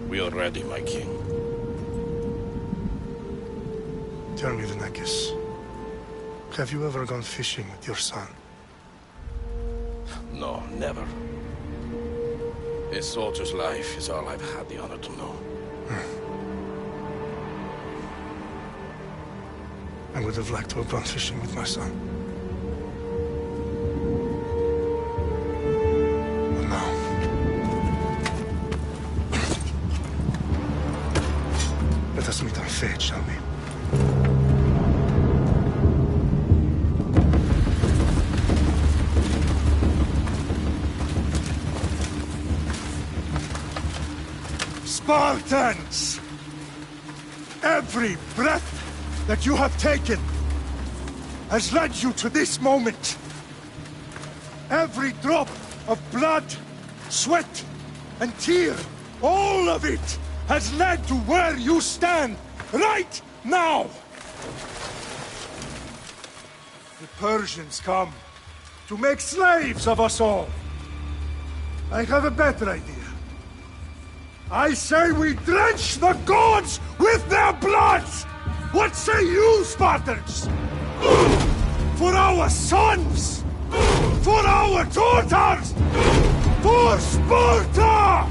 We are ready, my king. Tell me, Leonhart, have you ever gone fishing with your son? No, never. A soldier's life is all I've had the honor to know. I would have liked to have gone fishing with my son. But now... let us meet on fate, shall we? Spartans! Every breath that you have taken has led you to this moment. Every drop of blood, sweat, and tear, all of it has led to where you stand right now. The Persians come to make slaves of us all. I have a better idea. I say we drench the gods with their blood! What say you, Spartans? For our sons! For our daughters! For Sparta!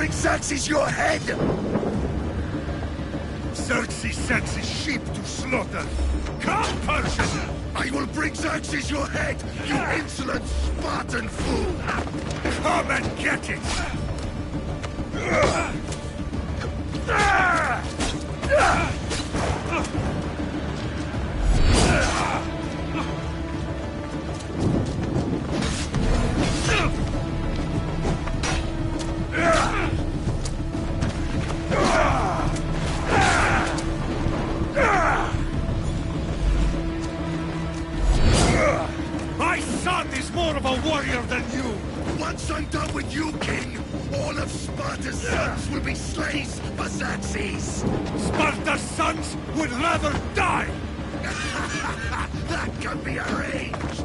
bring Xerxes your head! Xerxes sends his sheep to slaughter. Come, Persian! I will bring Xerxes your head, you insolent Spartan fool! Come and get it! My son is more of a warrior than you! Once I'm done with you, king, all of Sparta's sons will be slaves for Xerxes! Sparta's sons would rather die! That can be arranged!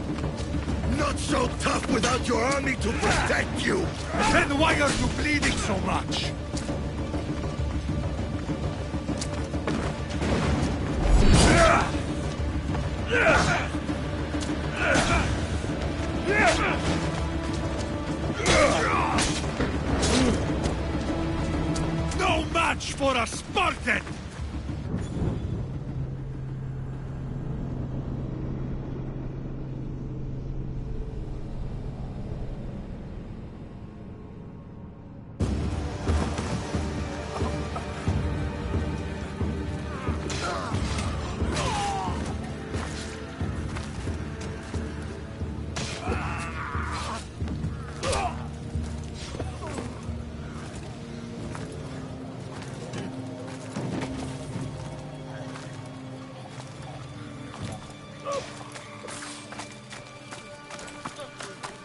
Not so tough without your army to protect you! Then why are you bleeding so much? No match for a Spartan!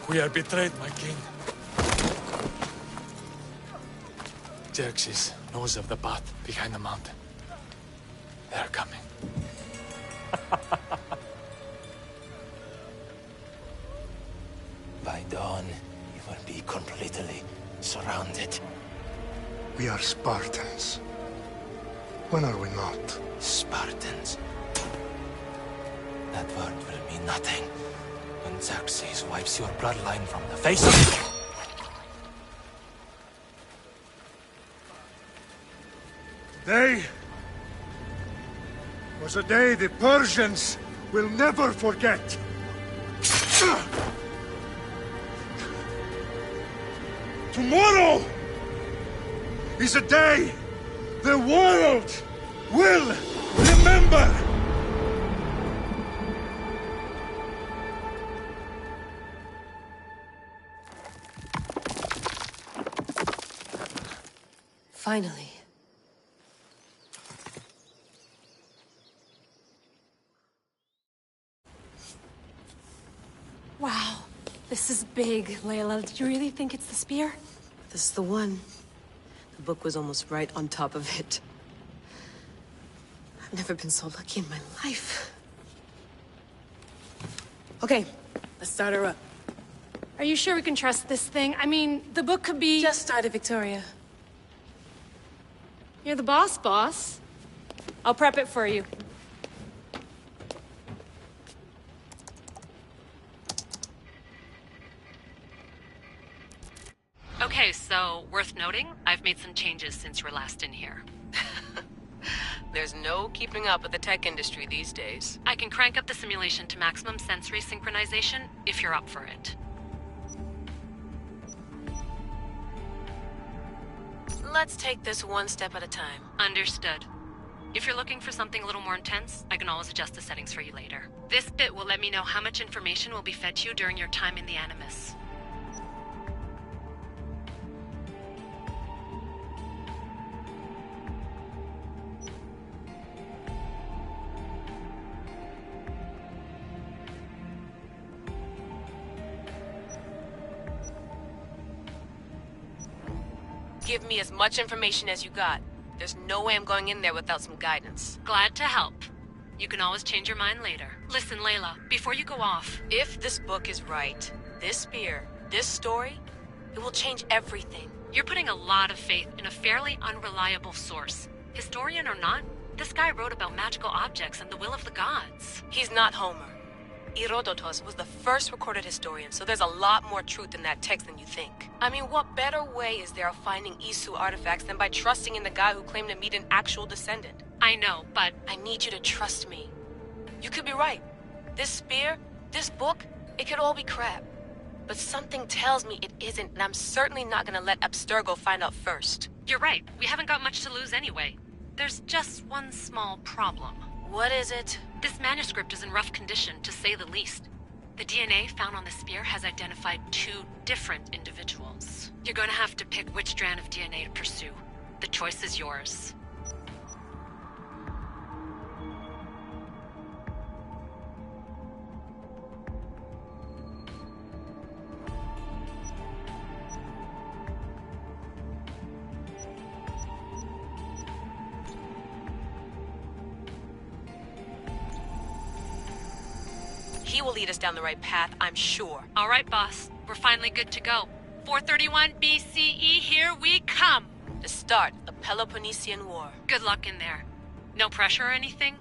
We are betrayed, my king. Xerxes knows of the path behind the mountain. They are coming. By dawn, you will be completely surrounded. We are Spartans. When are we not? Spartans. That word will mean nothing when Xerxes wipes your bloodline from the face of... Today was a day the Persians will never forget. Tomorrow is a day the world will remember. Finally. Wow, this is big, Layla. Did you really think it's the spear? This is the one. The book was almost right on top of it. I've never been so lucky in my life. Okay, let's start her up. Are you sure we can trust this thing? I mean, the book could be... Just started, Victoria. You're the boss. I'll prep it for you. Okay, so, worth noting, I've made some changes since you were last in here. There's no keeping up with the tech industry these days. I can crank up the simulation to maximum sensory synchronization, if you're up for it. Let's take this one step at a time. Understood. If you're looking for something a little more intense, I can always adjust the settings for you later. This bit will let me know how much information will be fed to you during your time in the Animus. Give me as much information as you got. There's no way I'm going in there without some guidance. Glad to help. You can always change your mind later. Listen, Layla, before you go off... If this book is right, this spear, this story, it will change everything. You're putting a lot of faith in a fairly unreliable source. Historian or not, this guy wrote about magical objects and the will of the gods. He's not Homer. Herodotus was the first recorded historian, so there's a lot more truth in that text than you think. I mean, what better way is there of finding Isu artifacts than by trusting in the guy who claimed to meet an actual descendant? I know, but I need you to trust me. You could be right. This spear, this book, it could all be crap. But something tells me it isn't, and I'm certainly not gonna let Abstergo find out first. you're right. We haven't got much to lose anyway. There's just one small problem. What is it? This manuscript is in rough condition, to say the least. The DNA found on the spear has identified 2 different individuals. You're going to have to pick which strand of DNA to pursue. The choice is yours. He will lead us down the right path, I'm sure. All right, boss. We're finally good to go. 431 BCE, here we come! The start of Peloponnesian War. Good luck in there. No pressure or anything,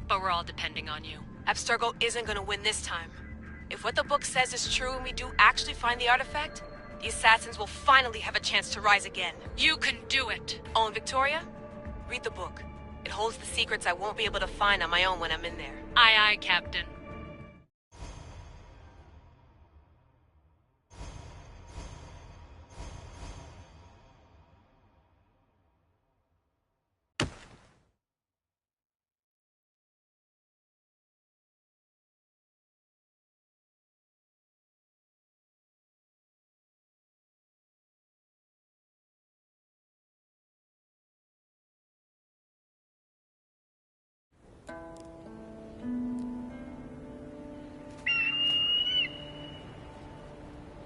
but we're all depending on you. Abstergo isn't gonna win this time. If what the book says is true and we do actually find the artifact, the assassins will finally have a chance to rise again. You can do it! Oh, and Victoria? Read the book. It holds the secrets I won't be able to find on my own when I'm in there. Aye, aye, Captain.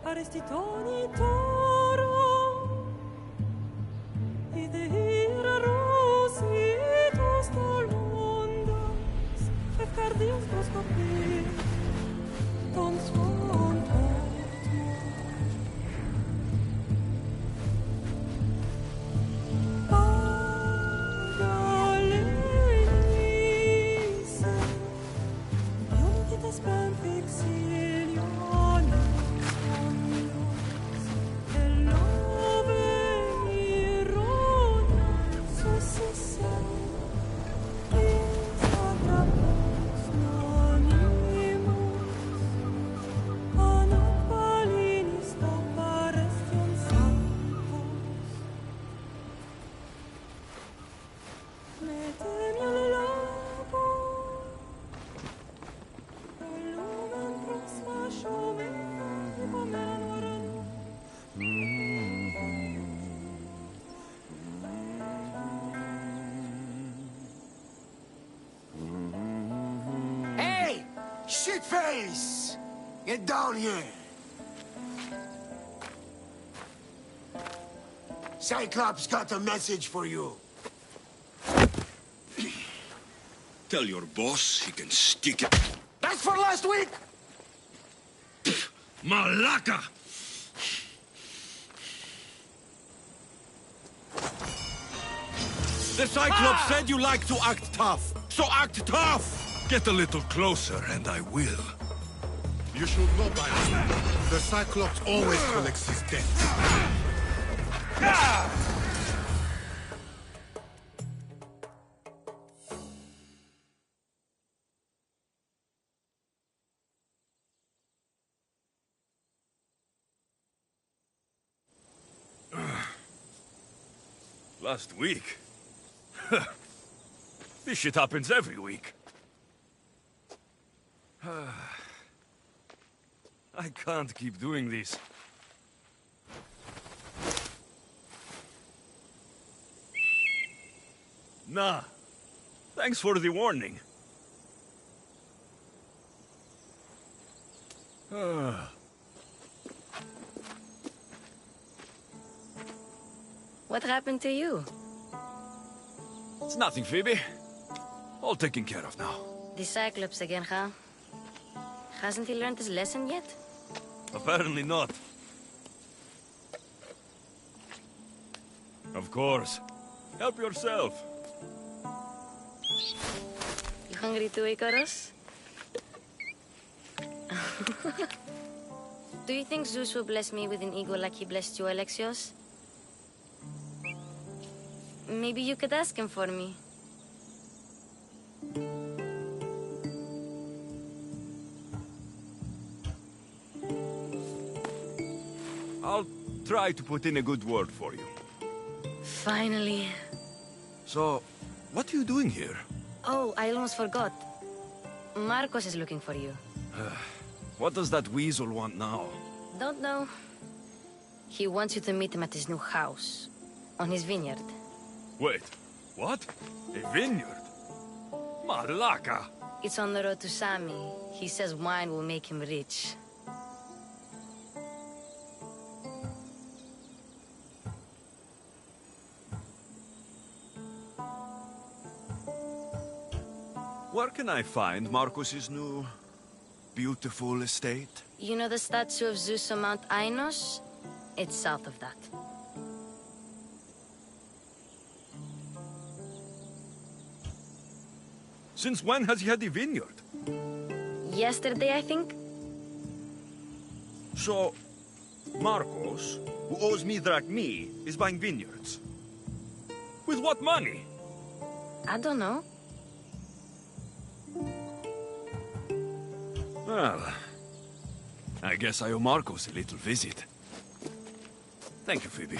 Arestitoni toro, idehira rositos tolmondas, fefcardios proscopir, ton suon Pagalenise, iuntitas per vexilione, Shitface! Get down here! Cyclops got a message for you. Tell your boss he can stick it. That's for last week! Malaka! The Cyclops said you like to act tough, so act tough! Get a little closer, and I will. You should know by now. The Cyclops always collects his debt. Last week? This shit happens every week. I can't keep doing this. Nah. Thanks for the warning. What happened to you? It's nothing, Phoebe. All taken care of now. The Cyclops again, huh? Hasn't he learned his lesson yet? Apparently not. Of course. Help yourself. You hungry too, Icarus? Do you think Zeus will bless me with an ego like he blessed you, Alexios? Maybe you could ask him for me. I'll try to put in a good word for you. Finally. So, what are you doing here? Oh, I almost forgot. Marcos is looking for you. What does that weasel want now? Don't know. He wants you to meet him at his new house. On his vineyard. Wait, what? A vineyard? Malaka! It's on the road to Sami. He says wine will make him rich. Where can I find Marcos's new, beautiful estate? You know the statue of Zeus on Mount Ainos? It's south of that. Since when has he had a vineyard? Yesterday, I think? So, Marcos, who owes me drachmi, is buying vineyards. With what money? I don't know. Well, I guess I owe Marcos a little visit. Thank you, Phoebe.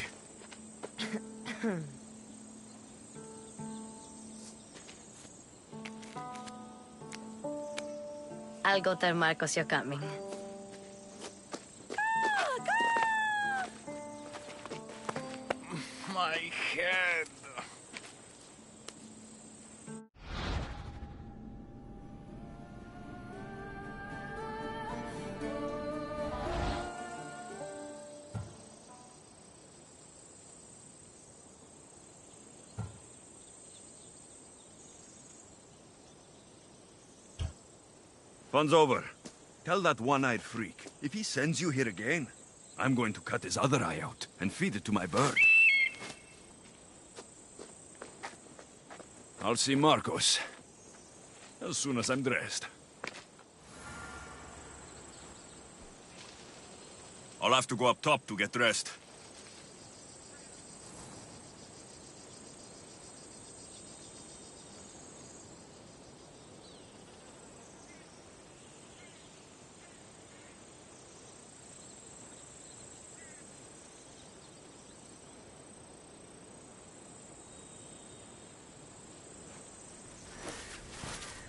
I'll go tell Marcos you're coming. My head. Fun's over. Tell that one-eyed freak, if he sends you here again, I'm going to cut his other eye out and feed it to my bird. I'll see Marcos as soon as I'm dressed. I'll have to go up top to get dressed.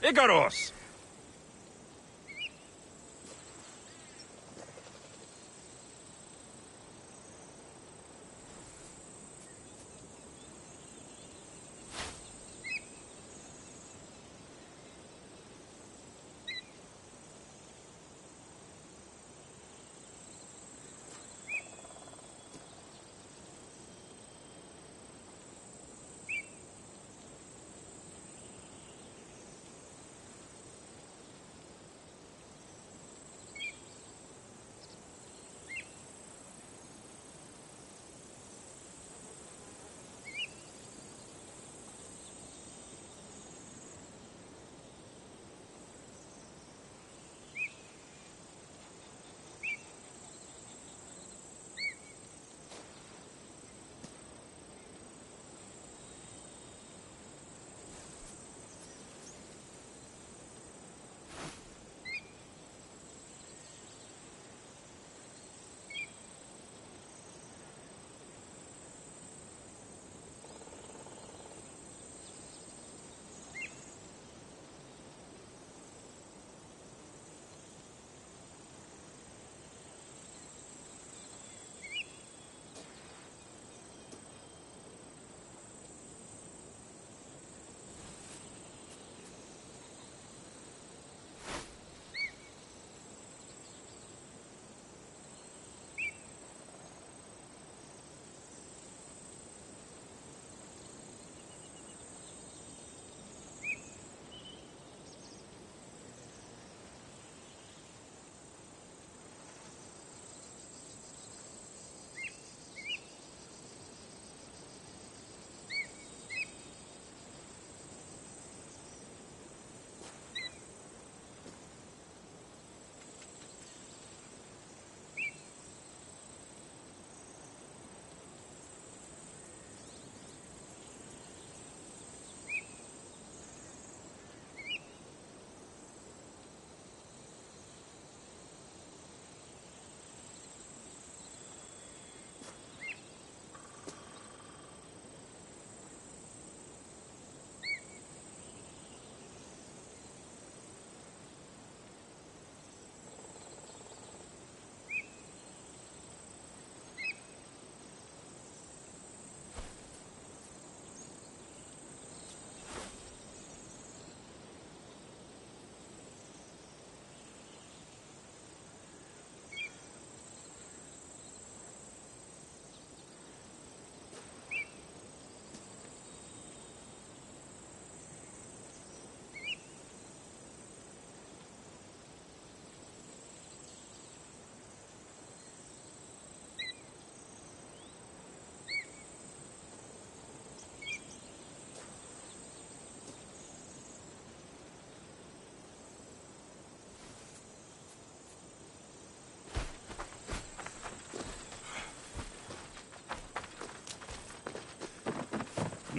Icaros!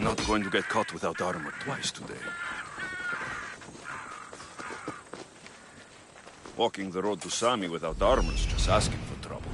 not going to get caught without armor twice today. Walking the road to Sami without armor's just asking for trouble.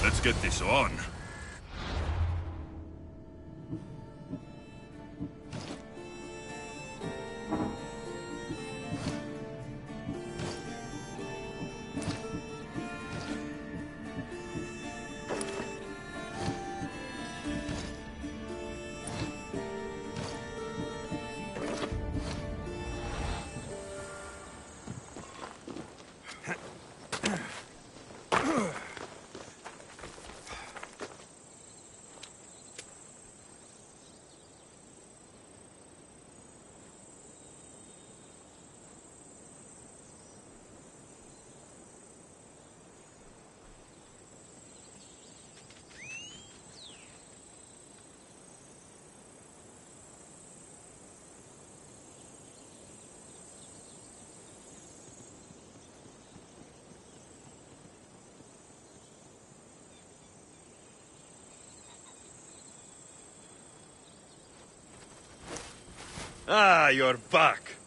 Let's get this on. Ah, you're back.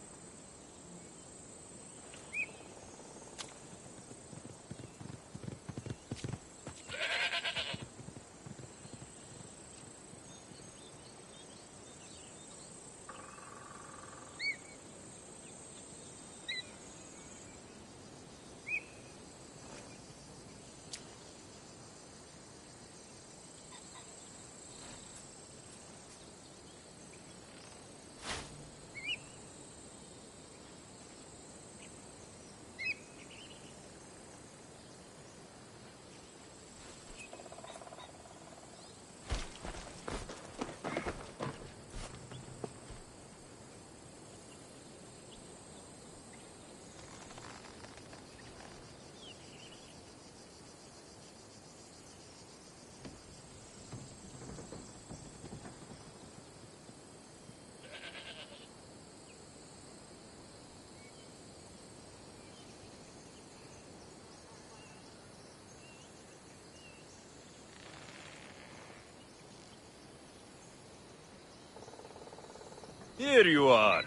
Here you are.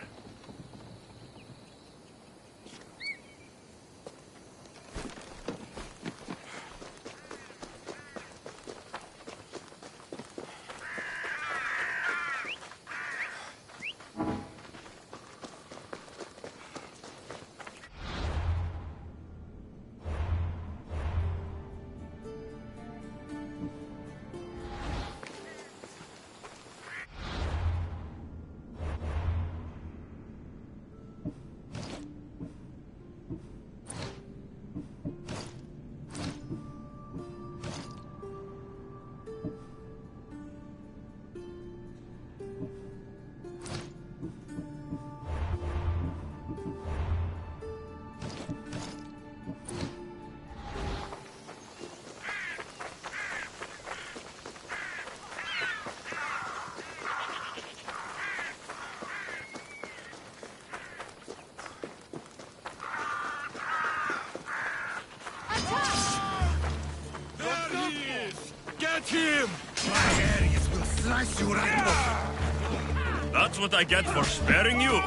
Him! My areas will slice you right open. That's what I get for sparing you?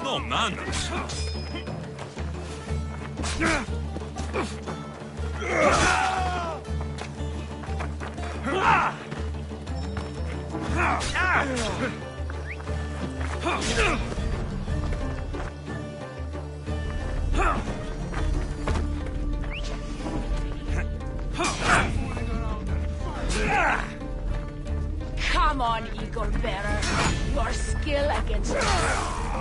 No manners. Come on, Eagle Bearer. Your skill against us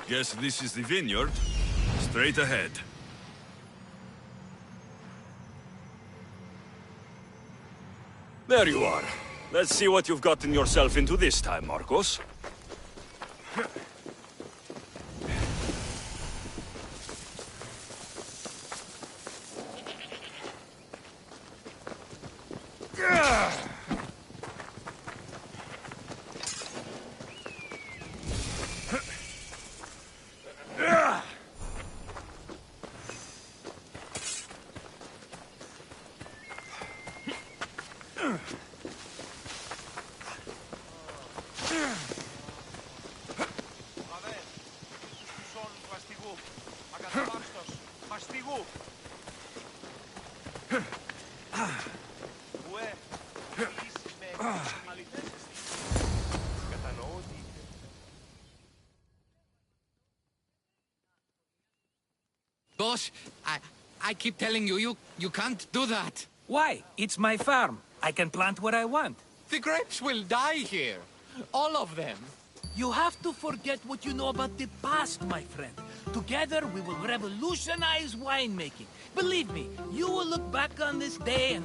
Guess this is the vineyard. Straight ahead. There you are. Let's see what you've gotten yourself into this time, Marcos. Boss, I keep telling you, you can't do that. Why? It's my farm. I can plant what I want. The grapes will die here. All of them. You have to forget what you know about the past, my friend. Together, we will revolutionize winemaking. Believe me, you will look back on this day and...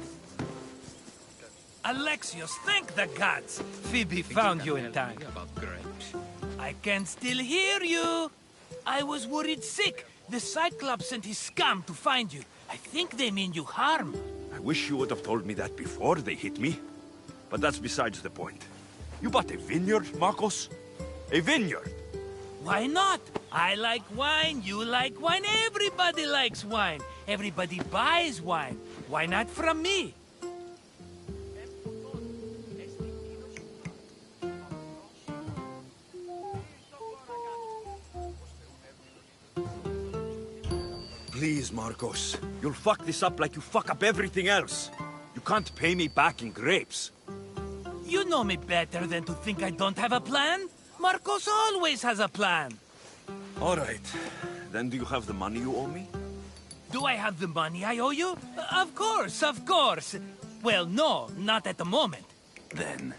Alexios, thank the gods! Phoebe found you in time. About grapes. I can still hear you! I was worried sick. The Cyclops sent his scum to find you. I think they mean you harm. I wish you would have told me that before they hit me. But that's besides the point. You bought a vineyard, Marcos? A vineyard? Why not? I like wine, you like wine, everybody likes wine. Everybody buys wine. Why not from me? Please, Marcos. You'll fuck this up like you fuck up everything else. You can't pay me back in grapes. You know me better than to think I don't have a plan. Marcos always has a plan. All right. Then do you have the money you owe me? Do I have the money I owe you? Of course, of course. Well, no, not at the moment. Then,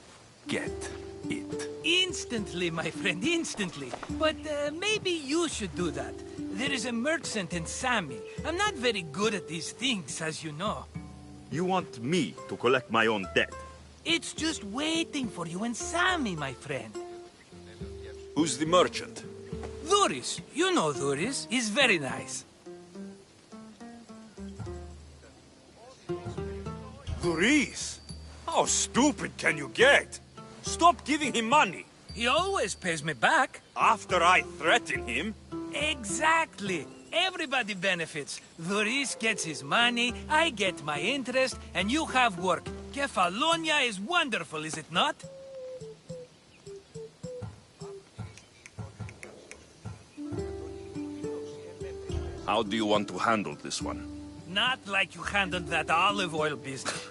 get it. Instantly, my friend, instantly. But maybe you should do that. There is a merchant in Sami. I'm not very good at these things, as you know. You want me to collect my own debt? It's just waiting for you in Sami, my friend. Who's the merchant? Dhuris. You know Dhuris. He's very nice. Dhuris? How stupid can you get? Stop giving him money. He always pays me back. After I threaten him? Exactly. Everybody benefits. Duris gets his money, I get my interest, and you have work. Kefalonia is wonderful, is it not? How do you want to handle this one? Not like you handled that olive oil business.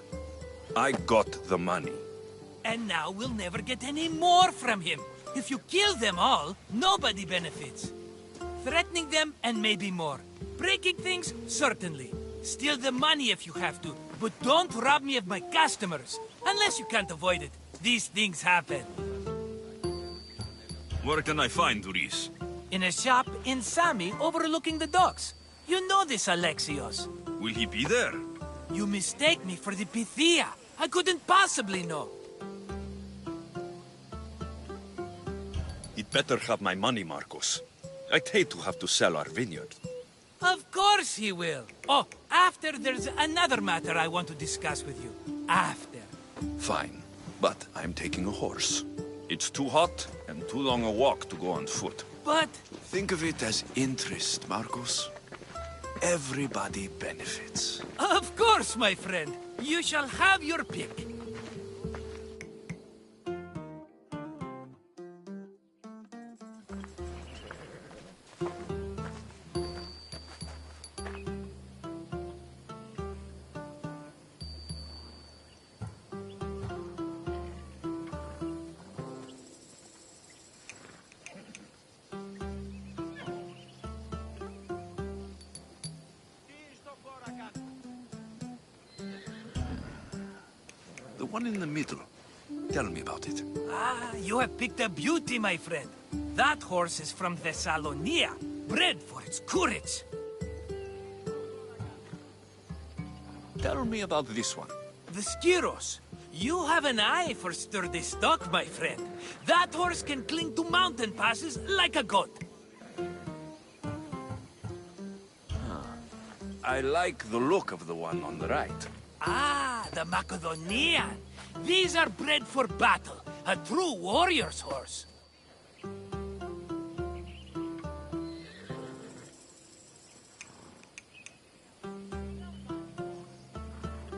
I got the money. And now we'll never get any more from him. If you kill them all, nobody benefits. Threatening them, and maybe more. Breaking things, certainly. Steal the money if you have to, but don't rob me of my customers. Unless you can't avoid it. These things happen. Where can I find Duris? In a shop in Sami overlooking the docks. You know this, Alexios. Will he be there? You mistake me for the Pythia. I couldn't possibly know. He'd better have my money, Marcos. I'd hate to have to sell our vineyard. Of course he will. Oh, after there's another matter I want to discuss with you. After. Fine, but I'm taking a horse. It's too hot and too long a walk to go on foot. But... Think of it as interest, Marcos. Everybody benefits. Of course, my friend. You shall have your pick. The one in the middle. Tell me about it. Ah, you have picked a beauty, my friend. That horse is from Thessalonia, bred for its courage. Tell me about this one. The Skiros. You have an eye for sturdy stock, my friend. That horse can cling to mountain passes like a goat. I like the look of the one on the right. Ah, the Macedonian. These are bred for battle. A true warrior's horse.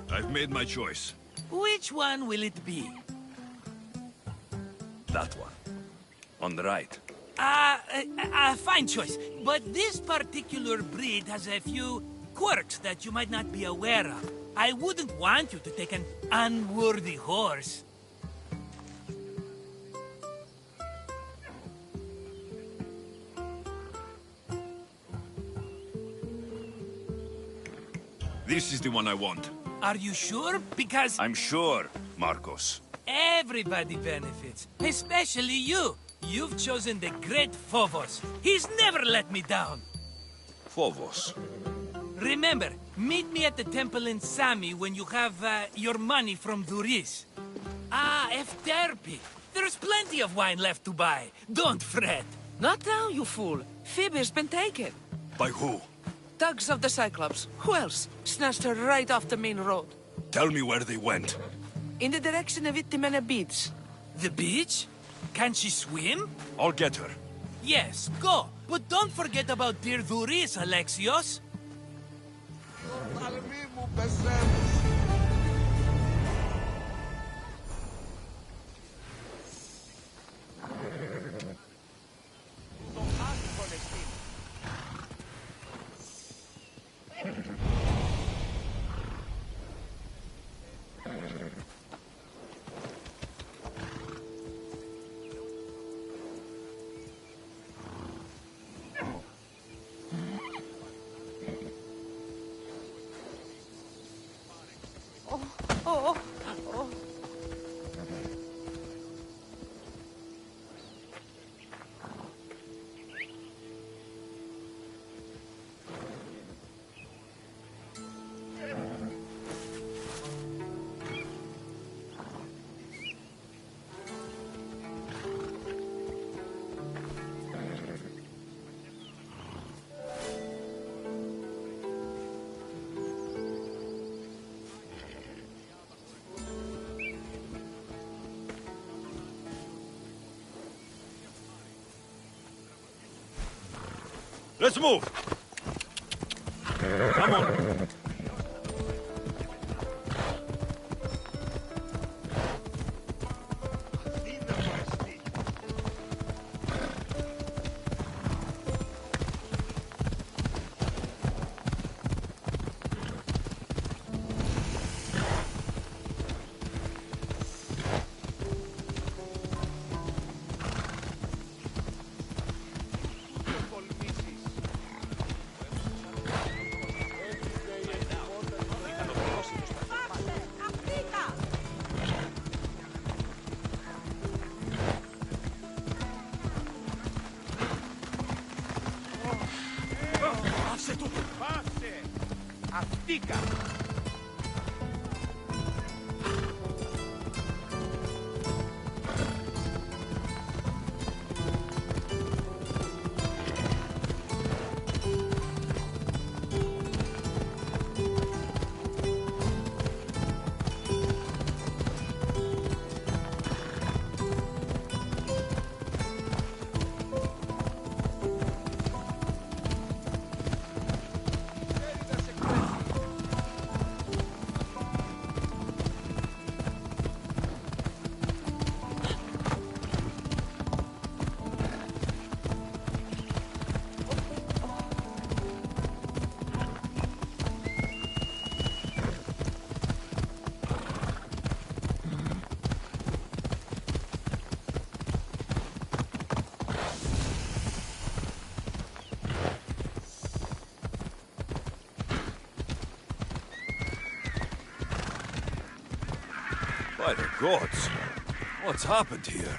I've made my choice. Which one will it be? That one. On the right. Fine choice. But this particular breed has a few quirks that you might not be aware of. I wouldn't want you to take an unworthy horse. This is the one I want. Are you sure? Because... I'm sure, Marcos. everybody benefits. Especially you. You've chosen the great Phobos. He's never let me down. Phobos. Remember, meet me at the temple in Sami when you have your money from Duris. Ah, Efterpi. There's plenty of wine left to buy. Don't fret. Not now, you fool. Phoebe's been taken. By who? Thugs of the Cyclops. Who else? Snatched her right off the main road. Tell me where they went. In the direction of Itimena Beach. The beach? Can she swim? I'll get her. Yes, go. But don't forget about dear Duris, Alexios. Let's move! Come on! By the gods! What's happened here?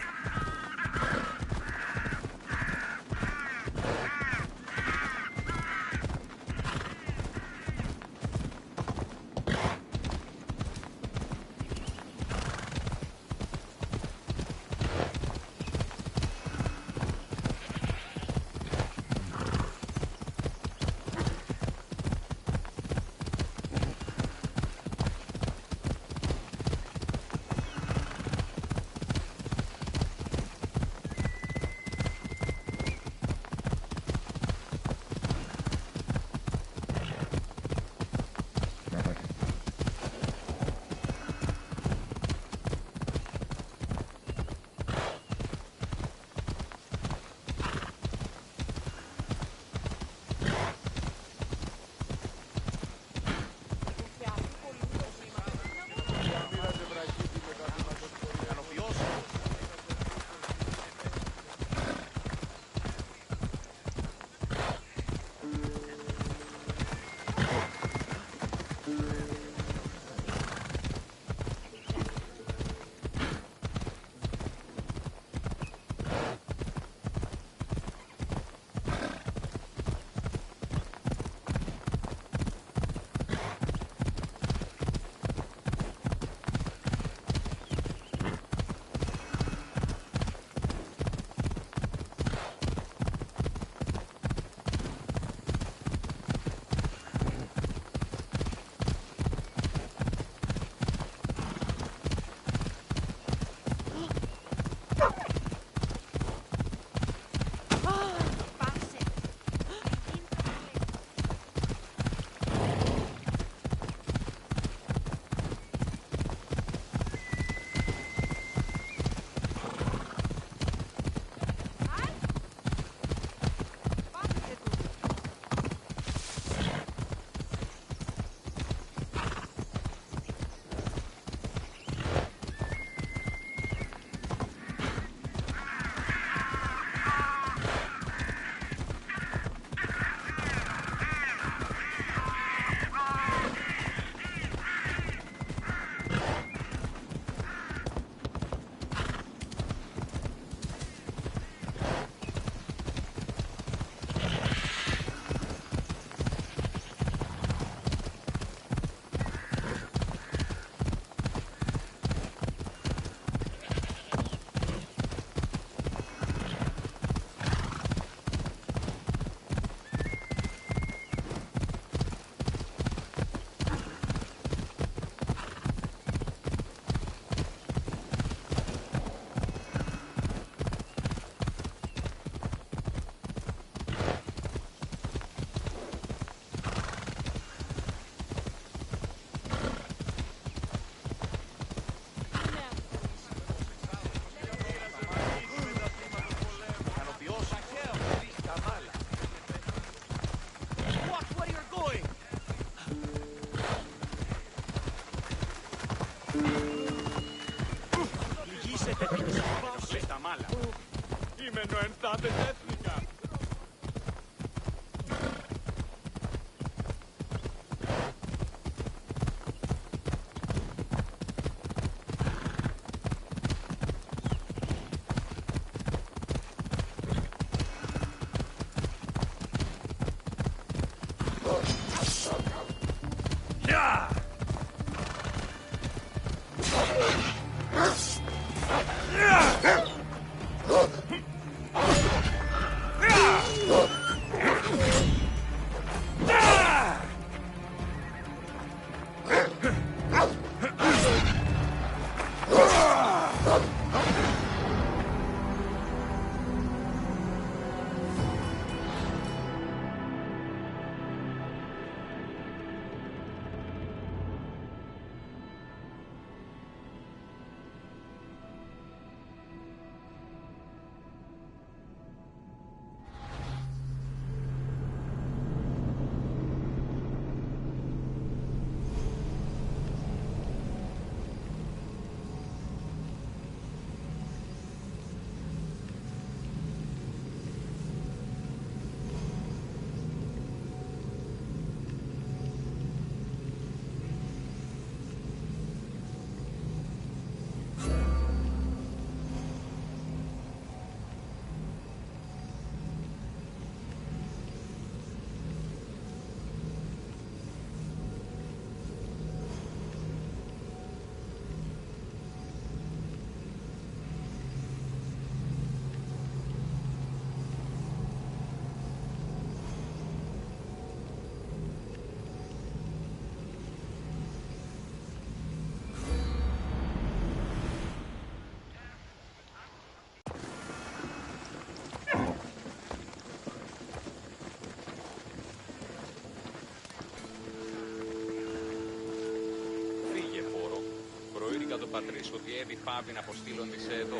πατρίς ότι έβη πάβει να αποστείλονται σε εδώ.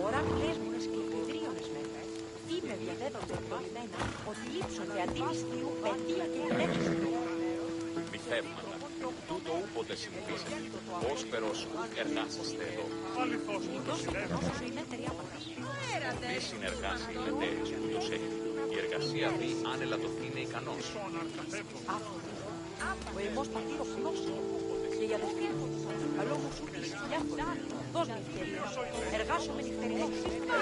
Οράκλες μου σκληριδρίωνες με. Τι με διαβέβονται επιμένα ότι λείψονται αντίληστιου παιδεία και ελεύθερου. Μη θεύματα. Τούτο ούποτε συμβήσει. Ως περός ουκ εργάσαστε εδώ. Μη συνεργάσει οι μετέρες που το έχει. Η εργασία δει αν ελαττωθήνε ικανός. Ο εμός πατήρ γνώση. Και οι αδελφοί μου, καλό μου σου πεις διάφορα. Δώσ' με ευκαιρία. Εργάσομαι νυχτερινό.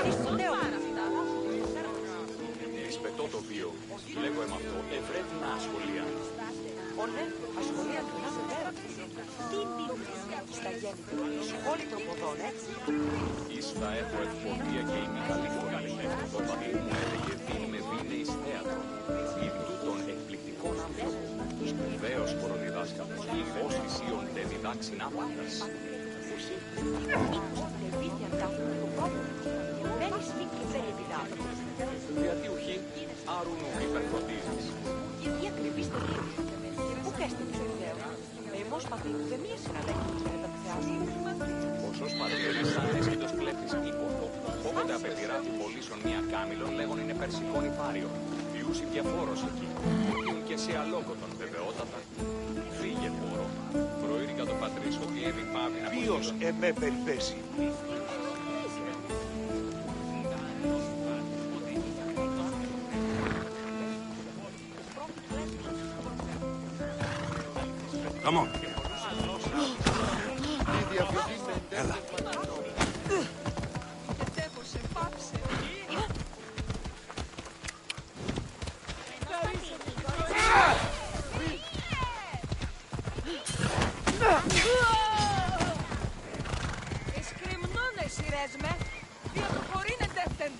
Δυστοντέω. Δυσπετώ το βίο. Λέγω αυτό ευρέθυνα ασχολία. Ωνε, ασχολία του να βεβαίω. Τι μείνει στα γέννη του, σχόλη τροποδών, έτσι. Εις θα έχω ευποδία και η μη καλή φωνή. Ο πατήρ μου έλεγε δίν με δίνε εις θέατρο. Ην τούτων εκπληκτικών ανθρώπων. Σπουδαίος χωροδιδάσκαλος, ηχός θυσίων τε διδάξιν άπαντας. Γιατί ουχή, άρουν ουκ υπερφροντίζεις. Γιατί ακριβείς τελείως. Πού καίστε τους ευδαίους. Εμώς πατήρου δεν μία συναλέγγεις με τα θεάσου. Οσός πατήρης σαν έσχυτος κλέφτης ύποπτο, όποτε απεπειράθη πωλήσεων μία κάμιλον λέγον είναι περσικών υφάριο. Ιούσι διαφόρος εκεί. Ήμουν και σε αλόκοτον βεβαιότατα. Φύγε πόρο. Προήρυγα το πατρίς ότι έβη πάβει να ποιος εμέ περιπέσει. Come on. Έλα. Escrimnone si resme, via corine detten.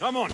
Come on.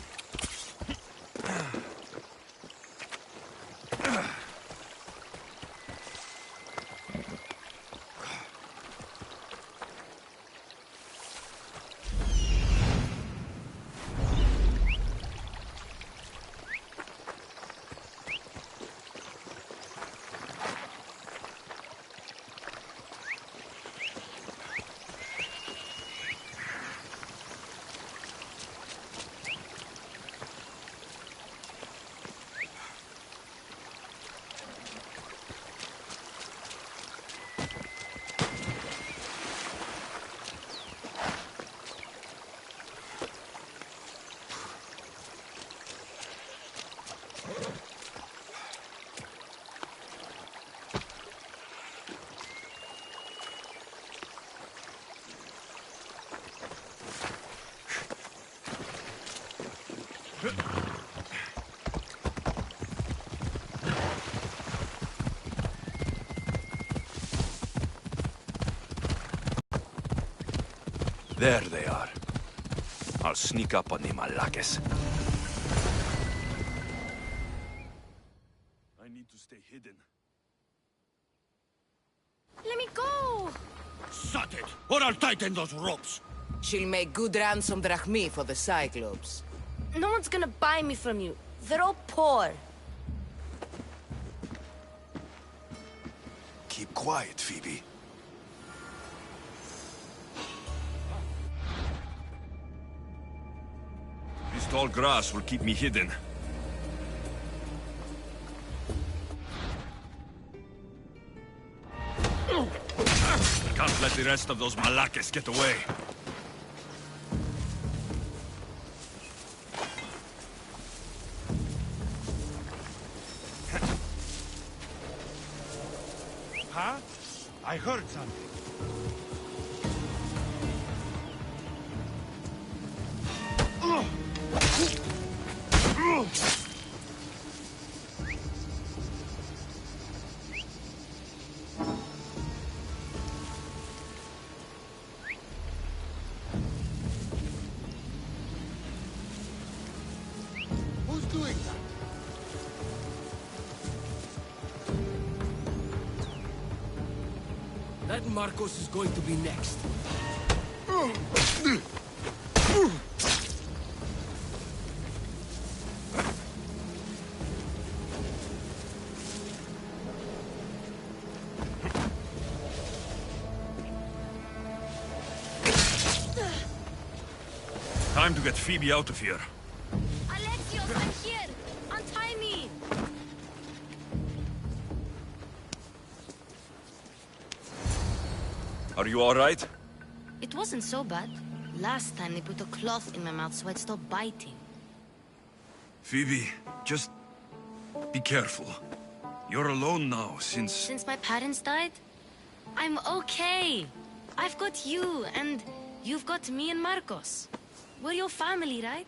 There they are. I'll sneak up on the Malakes. I need to stay hidden. Let me go! Shut it, or I'll tighten those ropes. She'll make good ransom drachmi for the Cyclops. No one's gonna buy me from you. They're all poor. Keep quiet, Phoebe. This tall grass will keep me hidden. Can't let the rest of those Malakes get away. Huh? I heard something. Who's doing that? That Marcos is going to be next. Time to get Phoebe out of here. Alexios, I'm here! Untie me! Are you all right? It wasn't so bad. Last time they put a cloth in my mouth so I'd stop biting. Phoebe, just be careful. You're alone now since... Since my parents died? I'm okay. I've got you, and you've got me and Marcos. We're your family, right?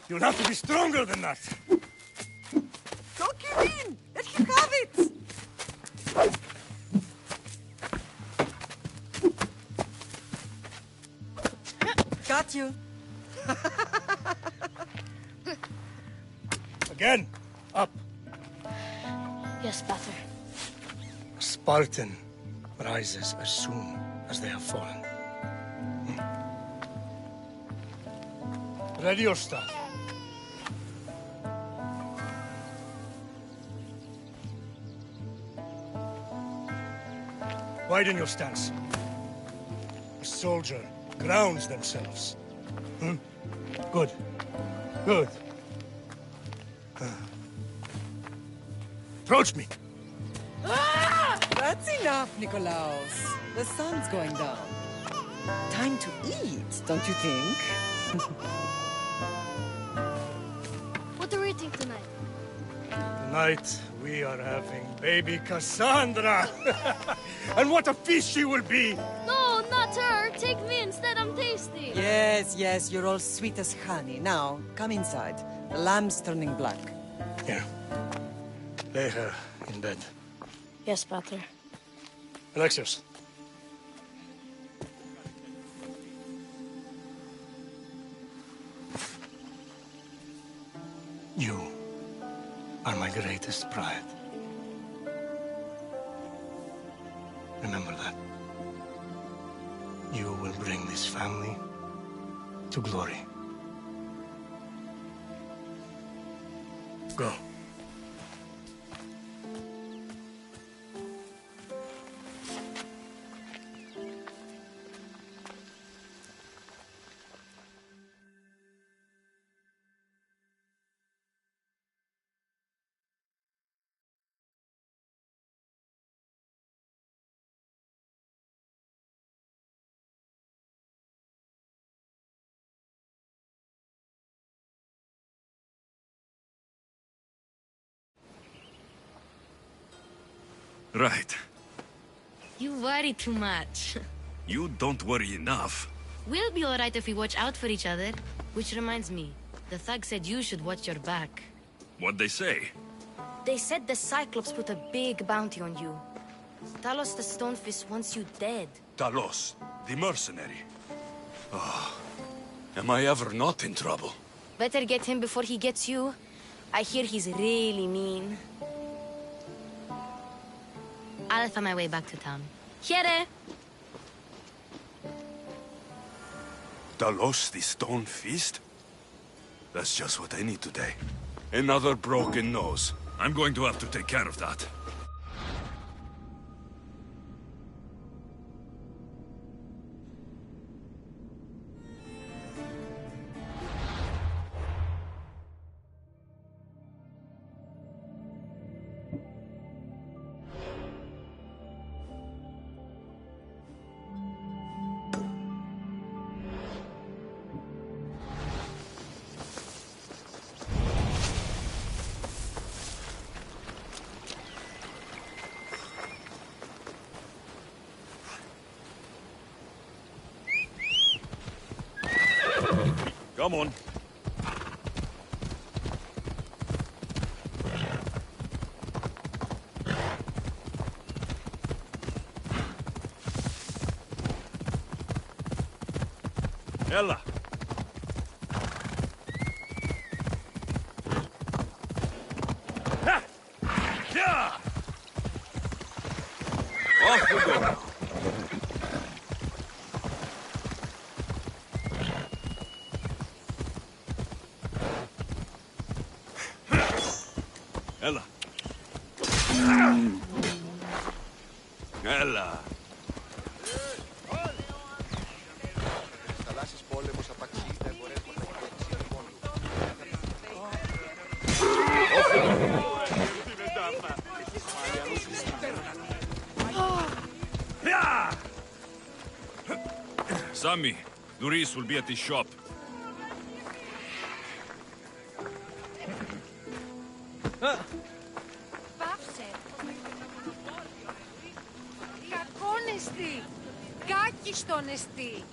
You'll have to be stronger than that. Don't give in! Let him have it! Got you. Again, up. Yes, Father. A Spartan rises as soon as they have fallen. Ready your staff. Widen your stance. A soldier grounds themselves. Good. Good. Approach me. Ah! That's enough, Nikolaos. The sun's going down. Time to eat, don't you think? What are we eating tonight? Tonight, we are having baby Cassandra. And what a feast she will be! No, not her. Take me instead. I'm tasty. Yes, you're all sweet as honey. Now, come inside. The lamb's turning black. Here. Lay her in bed. Yes, Pater. Alexios. You are my greatest pride. Remember that. You will bring this family to glory. Go. Right. You worry too much. You don't worry enough. We'll be alright if we watch out for each other. Which reminds me, the thug said you should watch your back. What'd they say? They said the Cyclops put a big bounty on you. Talos the Stonefist wants you dead. Talos, the mercenary. Oh, am I ever not in trouble? Better get him before he gets you. I hear he's really mean. I'll find my way back to town. Here! Talos, the Stone Fist? That's just what I need today. Another broken nose. I'm going to have to take care of that. Come on. Ella. Ha! Yeah! Off we go. Ella. Ella. Sammy, Doris will be at the shop. Πάψε. Κακόν εστί. Κάκιστον εστί.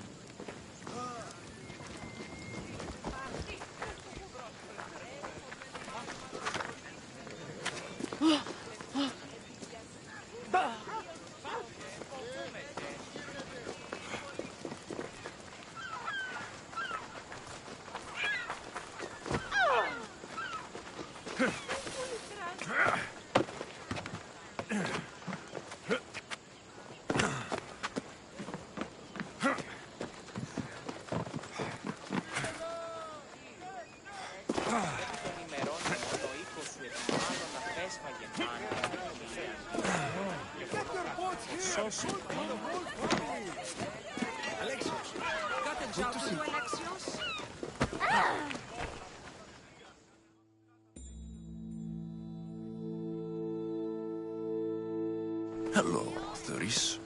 Hello, Doris.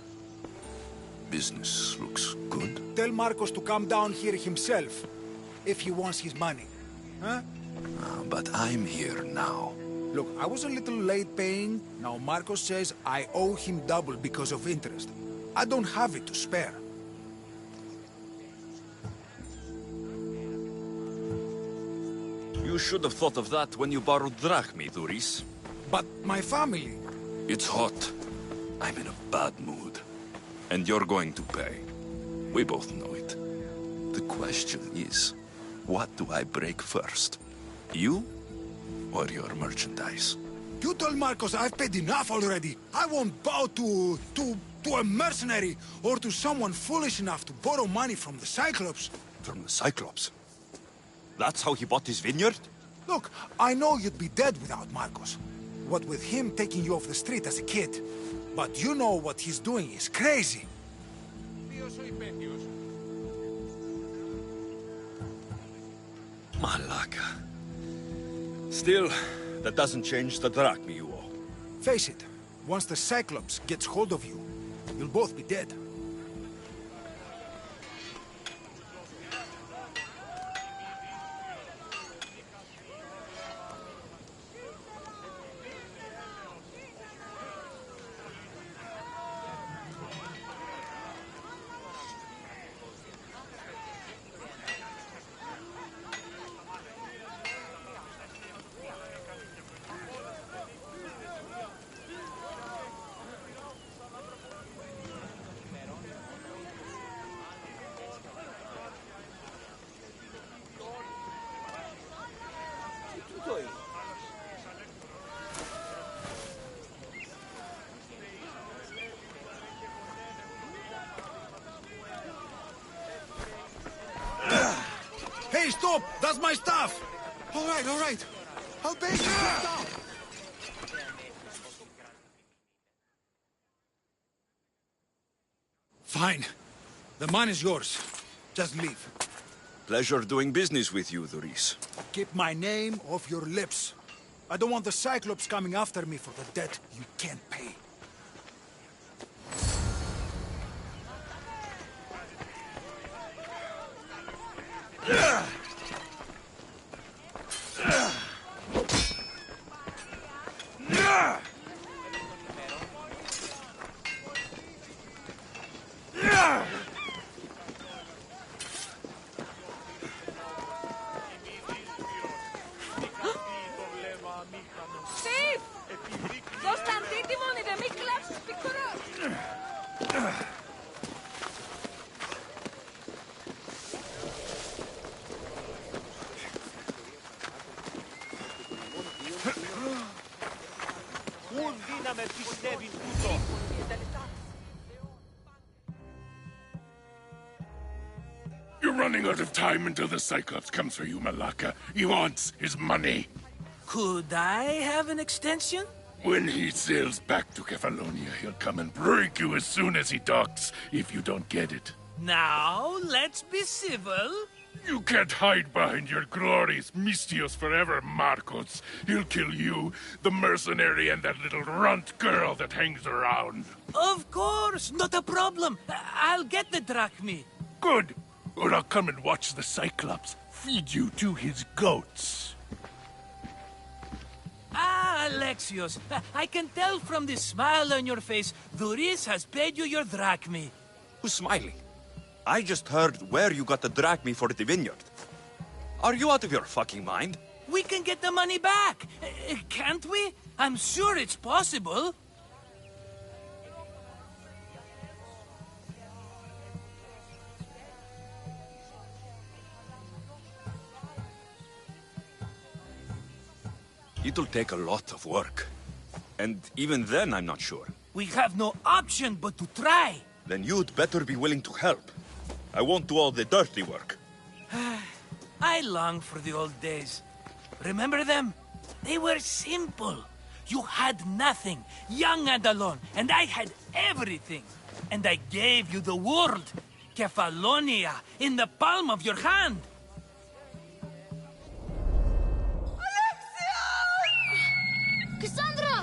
Business looks good. Tell Marcos to come down here himself, if he wants his money. Huh? But I'm here now. Look, I was a little late paying. Now Marcos says I owe him double because of interest. I don't have it to spare. You should have thought of that when you borrowed drachmi, Doris. But my family... It's hot. I'm in a bad mood. And you're going to pay. We both know it. The question is, what do I break first? You or your merchandise? You told Marcos I've paid enough already. I won't bow to a mercenary or to someone foolish enough to borrow money from the Cyclops. From the Cyclops? That's how he bought his vineyard? Look, I know you'd be dead without Marcos. What with him taking you off the street as a kid. But you know what he's doing is crazy. Malaka. Still, that doesn't change the drachmi you owe. Face it, once the Cyclops gets hold of you, you'll both be dead. Hey, stop! That's my stuff! All right. I'll pay you. Stop. Fine. The man is yours. Just leave. Pleasure doing business with you, Doris. Keep my name off your lips. I don't want the Cyclops coming after me for the debt you can't pay. Steve! Δώσ' αντίτιμον, είδε, μην κλάψεις πικρό! Ούν δύναμε πιστεύει τούτο. You're running out of time until the Cyclops comes for you, Malaka. He wants his money. Could I have an extension? When he sails back to Kefalonia, he'll come and break you as soon as he docks, if you don't get it. Now, let's be civil. You can't hide behind your glorious Mistios forever, Marcos. He'll kill you, the mercenary, and that little runt girl that hangs around. Of course, not a problem. I'll get the drachmi. Good. Or I'll come and watch the Cyclops feed you to his goats. Ah, Alexios, I can tell from the smile on your face, Doris has paid you your drachmi. Who's smiling? I just heard where you got the drachmi for the vineyard. Are you out of your fucking mind? We can get the money back, can't we? I'm sure it's possible. It'll take a lot of work. And even then, I'm not sure. We have no option but to try. Then you'd better be willing to help. I won't do all the dirty work. I long for the old days. Remember them? They were simple. You had nothing, young and alone, and I had everything. And I gave you the world, Kefalonia, in the palm of your hand. Cassandra!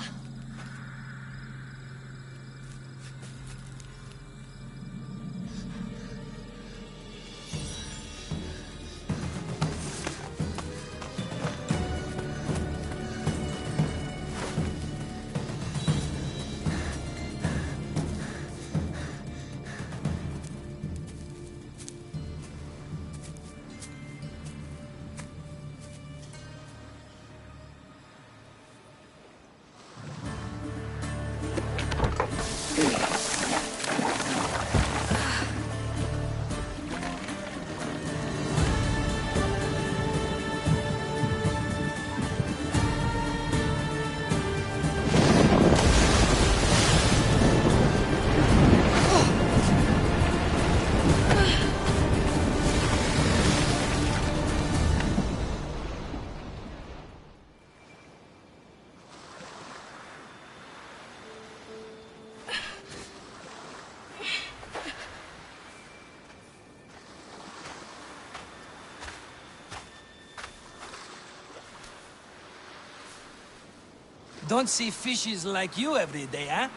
Don't see fishes like you every day, huh?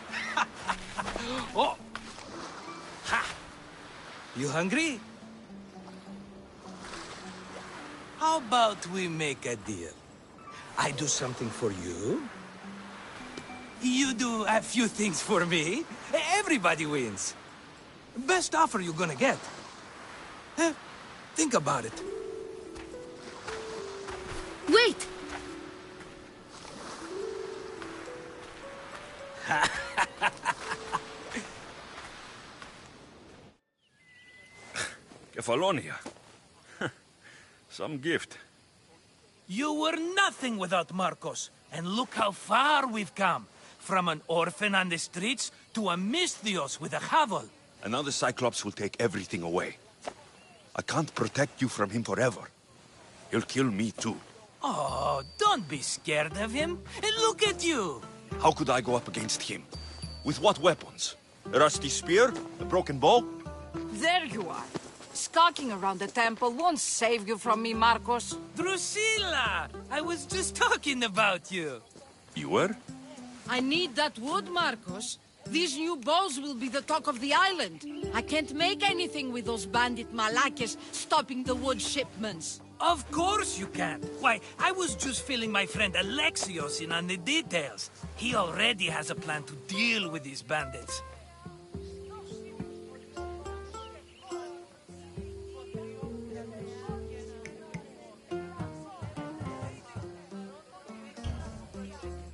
Oh! Ha! You hungry? How about we make a deal? I do something for you. You do a few things for me. Everybody wins. Best offer you're gonna get. Think about it. Wait! Kefalonia. Some gift. You were nothing without Marcos, and look how far we've come. From an orphan on the streets to a Mistios with a hovel. And now the Cyclops will take everything away. I can't protect you from him forever. He'll kill me too. Oh, don't be scared of him. And look at you. How could I go up against him? With what weapons? A rusty spear? A broken bow? There you are. Skulking around the temple won't save you from me, Marcos. Drusilla! I was just talking about you. You were? I need that wood, Marcos. These new bows will be the talk of the island. I can't make anything with those bandit malakes stopping the wood shipments. Of course you can. Why, I was just filling my friend Alexios in on the details. He already has a plan to deal with these bandits.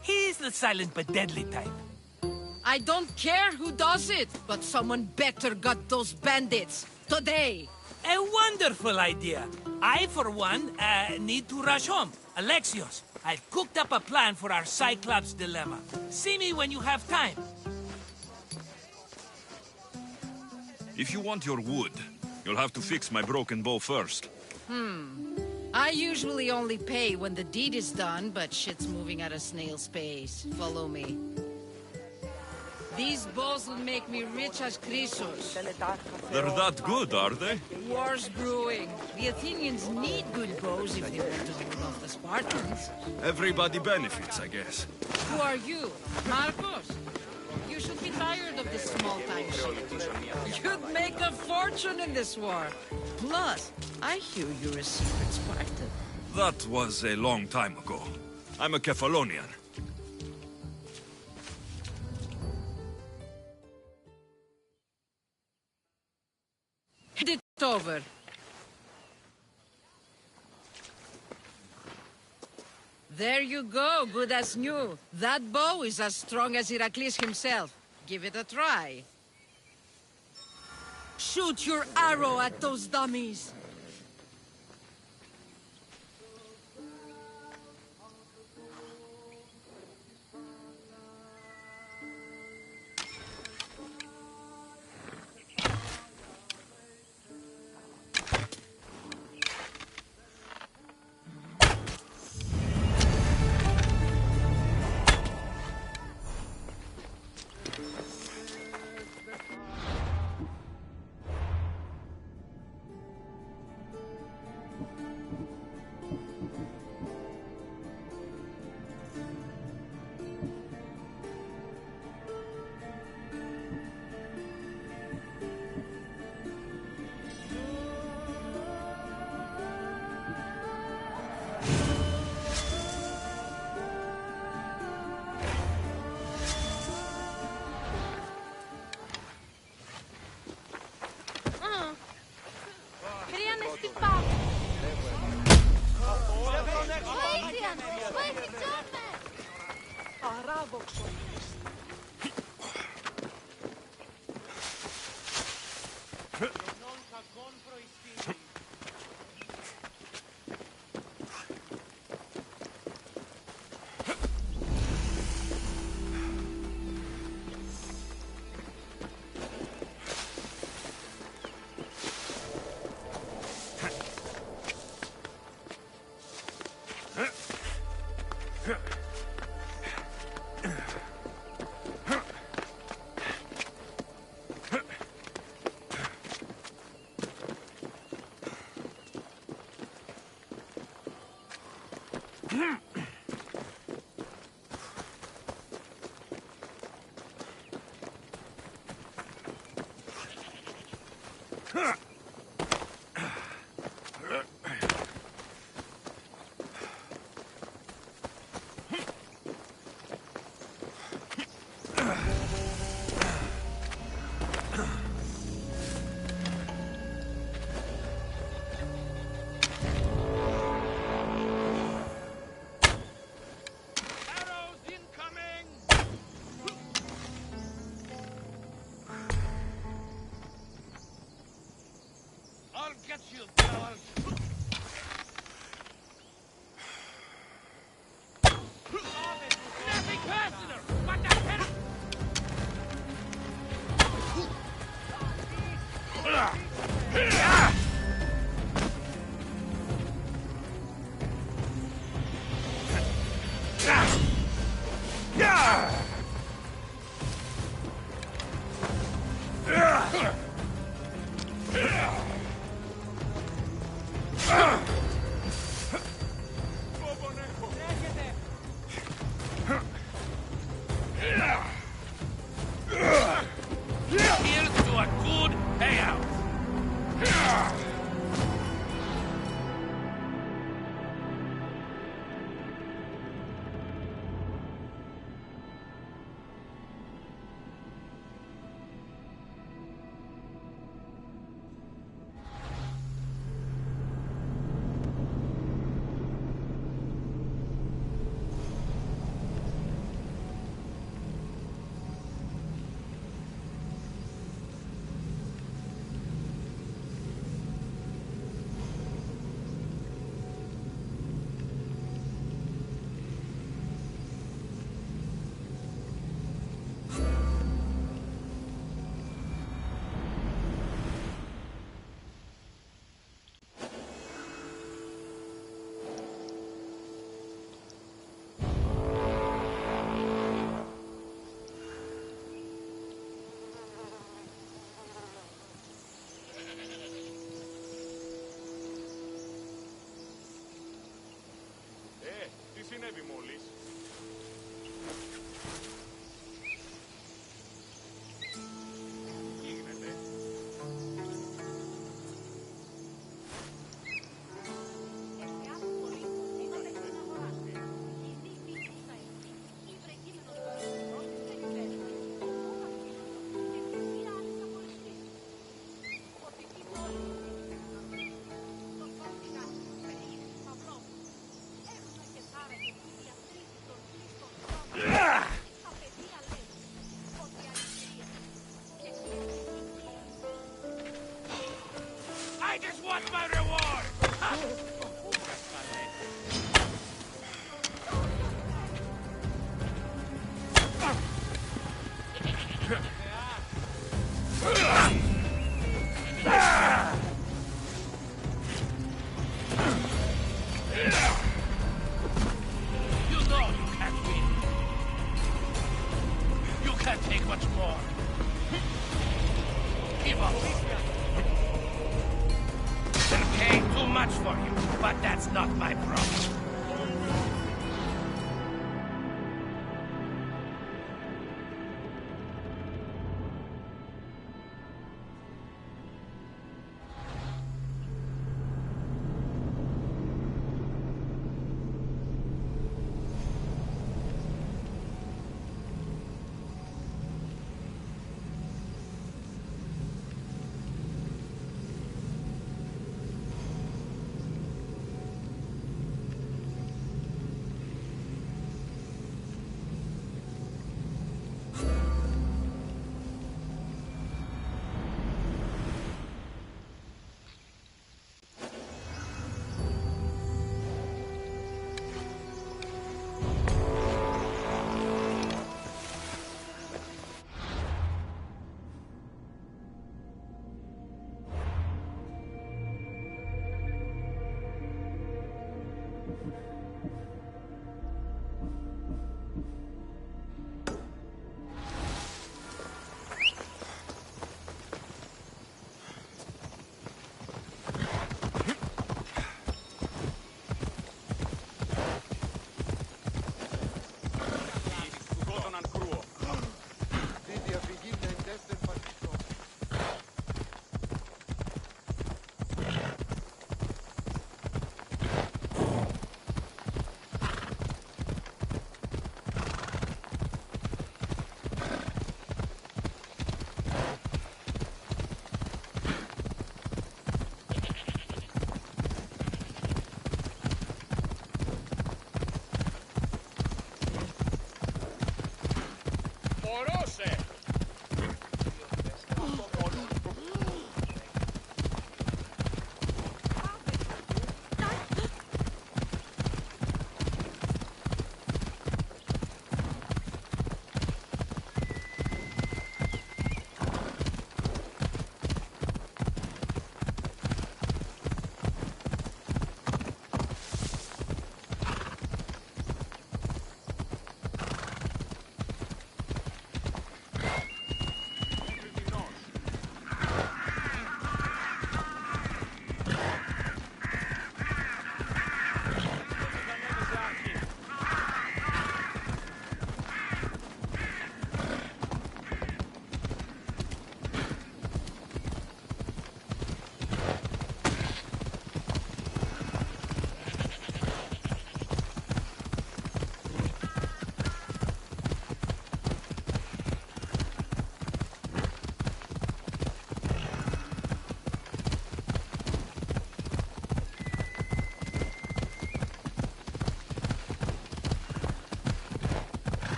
He's the silent but deadly type. I don't care who does it, but someone better got those bandits. Today. A wonderful idea. I, for one, need to rush home. Alexios, I've cooked up a plan for our Cyclops dilemma. See me when you have time. If you want your wood, you'll have to fix my broken bow first. I usually only pay when the deed is done, but shit's moving at a snail's pace. Follow me. These bows will make me rich as Chrysos. They're that good, are they? War's brewing. The Athenians need good bows if they want to hold off the Spartans. Everybody benefits, I guess. Who are you? Marcos? You should be tired of this small-time shit. You'd make a fortune in this war. Plus, I hear you're a secret Spartan. That was a long time ago. I'm a Kephalonian. Hand it over. There you go, good as new. That bow is as strong as Heracles himself. Give it a try. Shoot your arrow at those dummies. Get you, cowards! Nothing personal! What the hell? συνέβη μόλις? Τι γίνεται? I just want my reward! You know you can't win. You can't take much more. Give up. They're paying too much for you, but that's not my problem.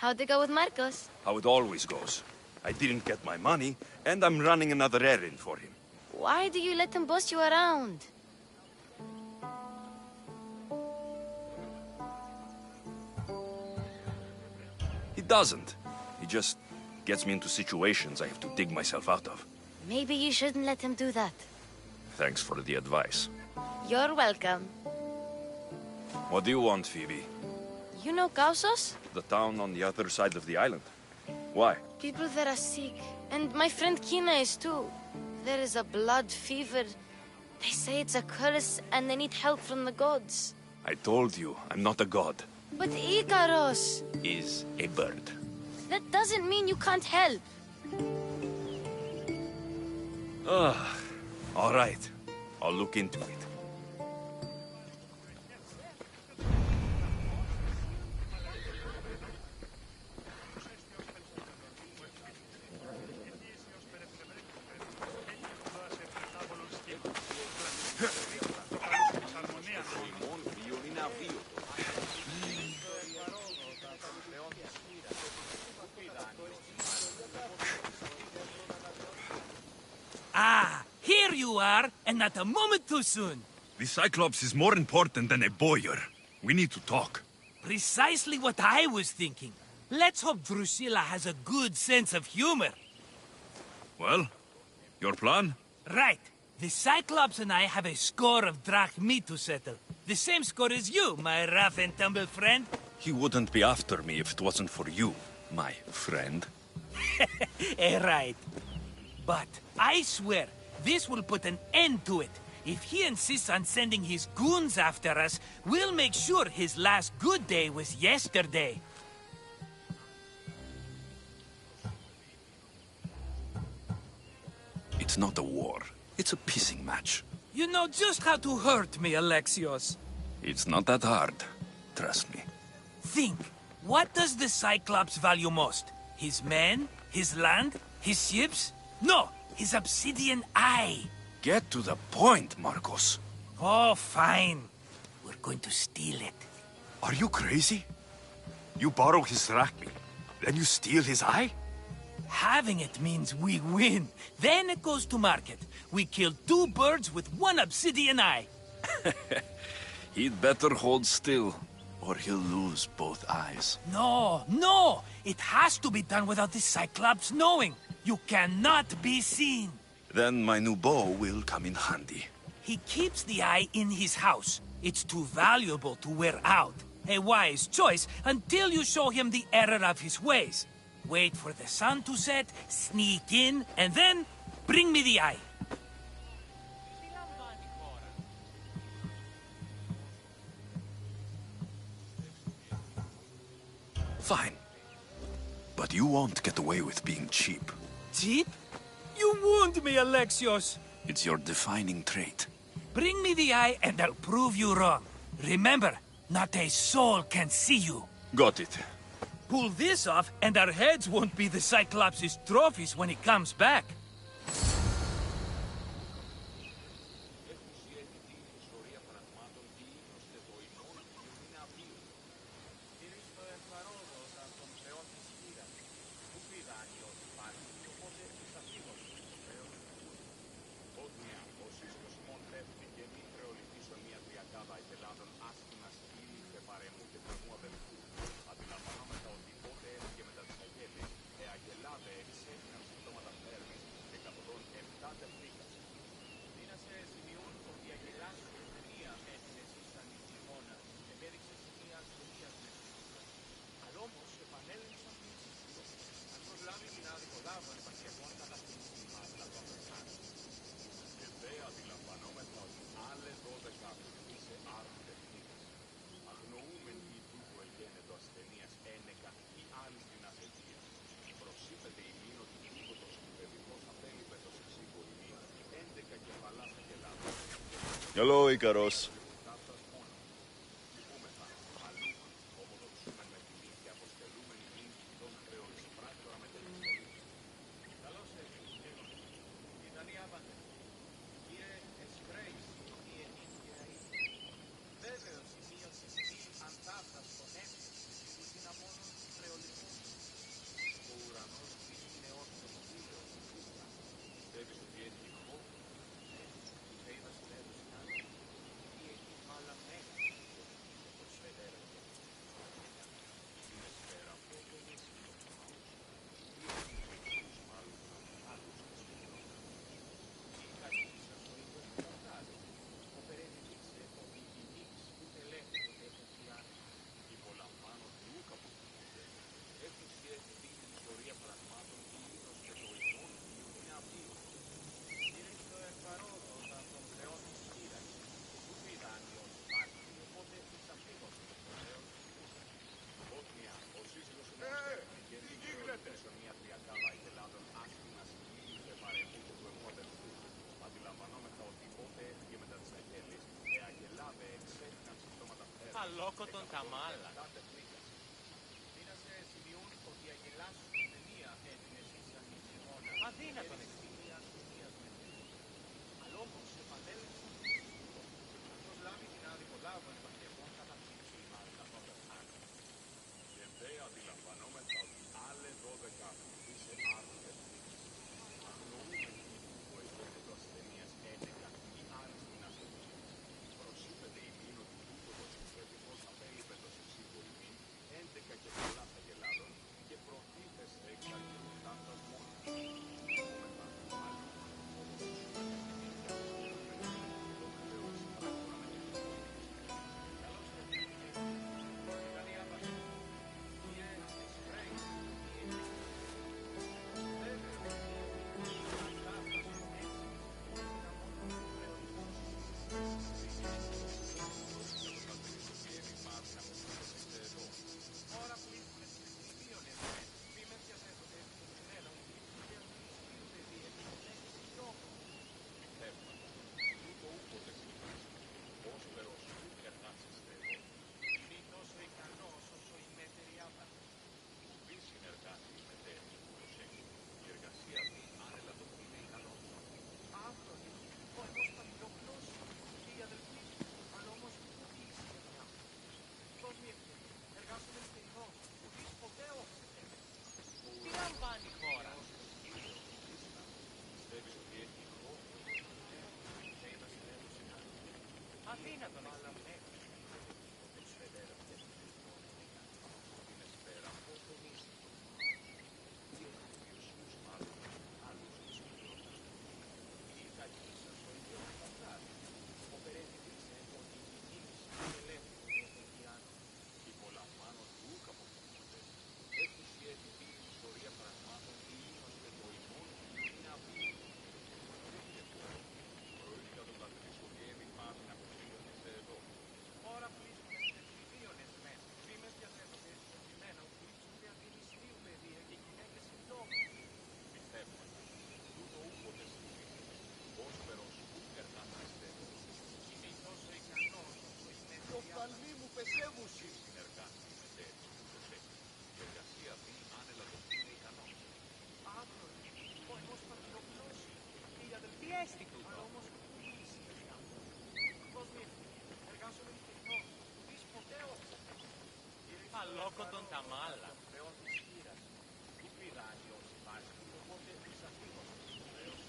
How'd it go with Marcos? How it always goes. I didn't get my money, and I'm running another errand for him. Why do you let him boss you around? He doesn't. He just gets me into situations I have to dig myself out of. Maybe you shouldn't let him do that. Thanks for the advice. You're welcome. What do you want, Phoebe? You know Kausos? The town on the other side of the island. Why? People there are sick. And my friend Kina is too. There is a blood fever. They say it's a curse and they need help from the gods. I told you, I'm not a god. But Ikaros! Is a bird. That doesn't mean you can't help. All right. I'll look into it. Ah, here you are, and not a moment too soon. The Cyclops is more important than a boyar. We need to talk. Precisely what I was thinking. Let's hope Drusilla has a good sense of humor. Well, your plan? Right. The Cyclops and I have a score of drachmi to settle. The same score as you, my rough and tumble friend. He wouldn't be after me if it wasn't for you, my friend. Right. But I swear, this will put an end to it. If he insists on sending his goons after us, we'll make sure his last good day was yesterday. It's not a war. It's a pissing match. You know just how to hurt me, Alexios. It's not that hard. Trust me. Think. What does the Cyclops value most? His men? His land? His ships? No! His obsidian eye! Get to the point, Marcos. Oh, fine. We're going to steal it. Are you crazy? You borrow his drachmi, then you steal his eye? Having it means we win. Then it goes to market. We kill 2 birds with 1 obsidian eye. He'd better hold still, or he'll lose both eyes. No, no! It has to be done without the Cyclops knowing. You cannot be seen. Then my new bow will come in handy. He keeps the eye in his house. It's too valuable to wear out. A wise choice until you show him the error of his ways. Wait for the sun to set, sneak in, and then bring me the eye. Fine. But you won't get away with being cheap. Cheap? You wound me, Alexios. It's your defining trait. Bring me the eye and I'll prove you wrong. Remember, not a soul can see you. Got it. Pull this off and our heads won't be the Cyclops' trophies when he comes back. Hello, Ikaros. Αλόκοτον τα μάλα. Αδύνατον εσύ. Και δε αντιλαμβανόμεθα ότι άλλε 12 ακολουθήσε άρθρες αγνοούμενοι ο υπόθετο ασθενείας 11 ή άριστην ασθενείας. Προσήπεται ημίν ότι τούτο το συμφερδικός απέλυπετος εξήγου ημίν 11 και πολλά αγελάδων και προτίθεστε εξαγγελωτάντας μόνο. Ομεθα αλλού, όπως Τι λαμβάνει η χώρα. Αδύνατον εσύ. Το οφθαλμοί μου πεσεύουσι. Συνεργάτη με τέτοιο η εργασία δι άνελα το είναι ικανός. Άπλωνη, ο ενός παρτιλοπλώσει. Η αδελφή έστι τούτο. Αλλά όμως είσαι παιδιά μου. Κόσμοι, εργάζομαι νυχτερινό. Δεις ποτέ όχι. Αλόκοτον τα μάλα. Θεός της χείρας. Του πειράζει όσοι βάζει. Οπότε της αφήνω. Θεός.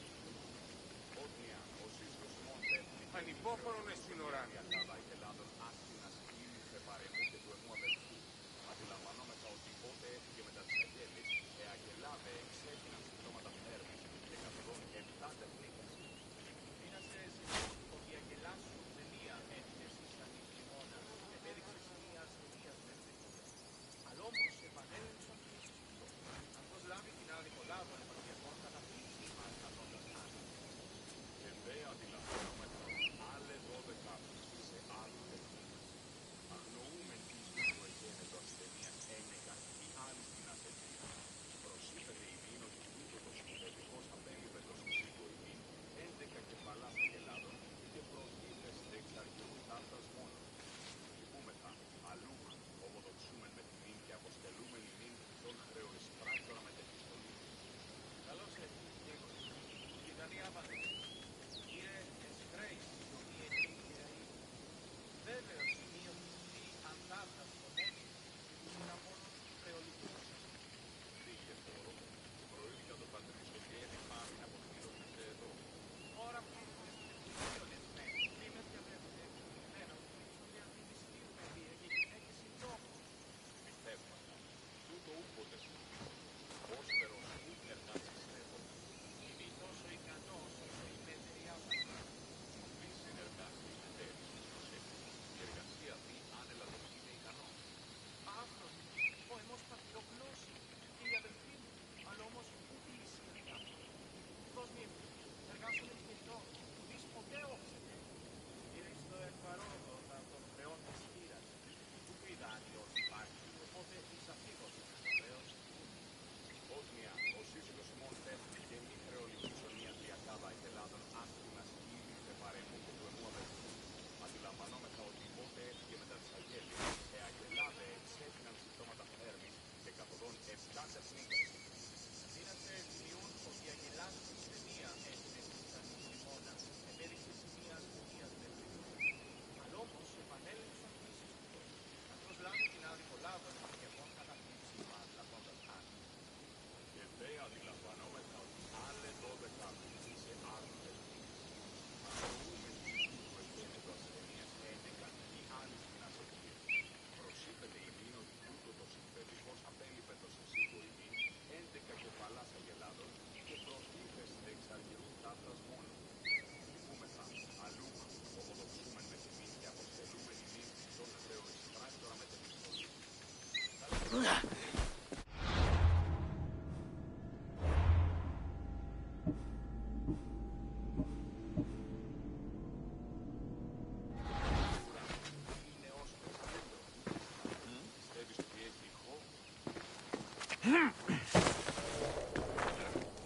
Ότνια, ο σύσκος μόντε. Ανυπόφορον εστιν ουράνη. Ακάδα ηγελάδων άστινας ήλθε παρεμού και του εμού αδελφού. Αντιλαμβανόμεθα ότι πότε έφυγε μετά τις αγγέλης, αγελάδε εξέφυναν συμπτώματα θέρμης και καθοδόν 7 τεχνίκες. Μείνασε εσύ ότι η αγελά σου δεν μία έτεινε σαν η χειμώνα, επέδειξες μία ασθενείας μεν δεν. Αλλά όμως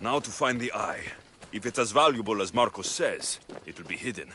Now to find the eye. If it's as valuable as Marcos says, it will be hidden.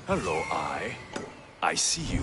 Hello, Eye. I see you.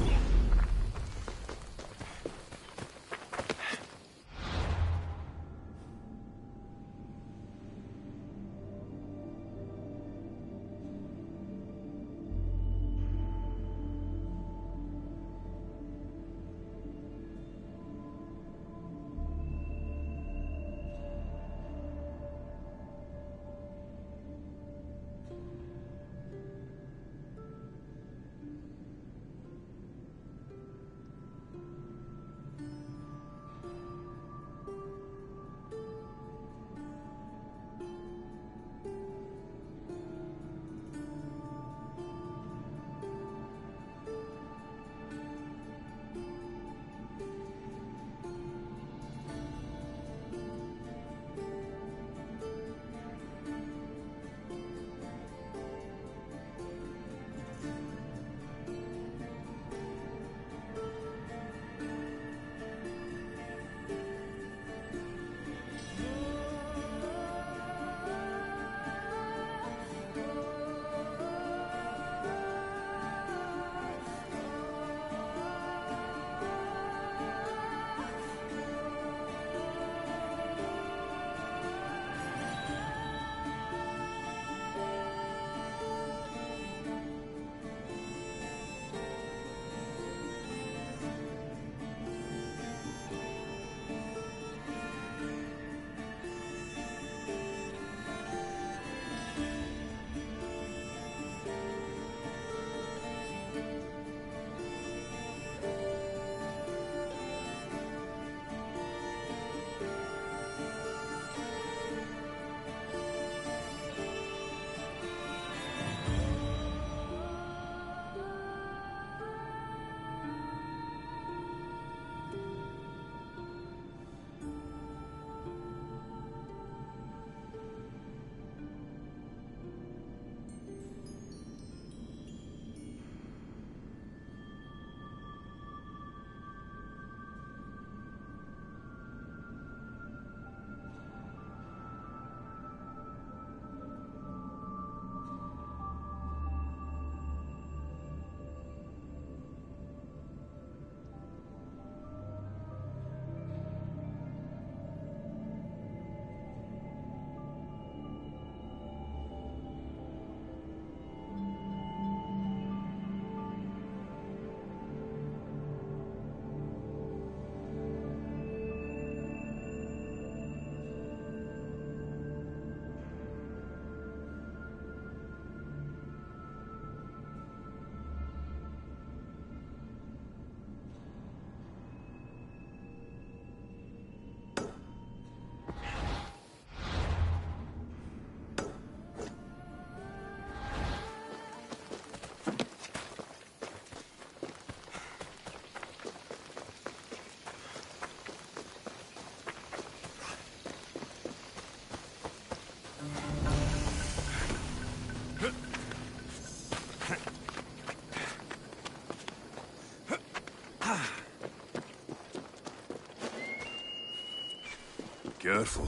Careful.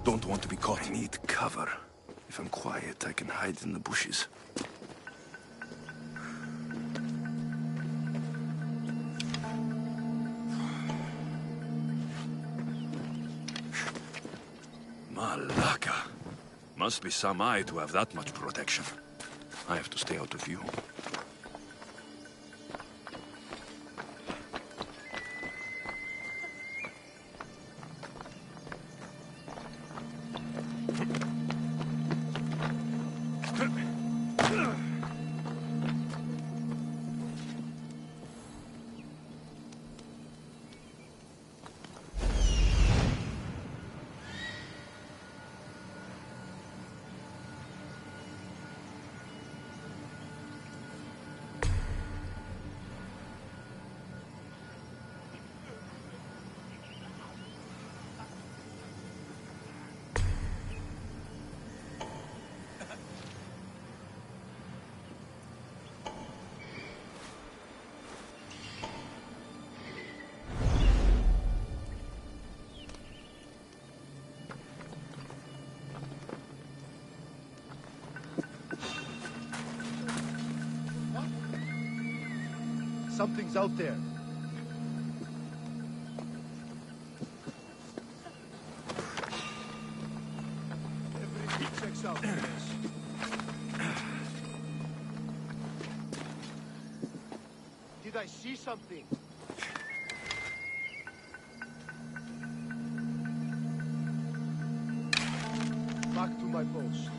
Don't want to be caught. I need cover. If I'm quiet, I can hide in the bushes. Malaka. Must be some eye to have that much protection. I have to stay out of view. Something's out there. Everything checks out. Did I see something? Back to my post.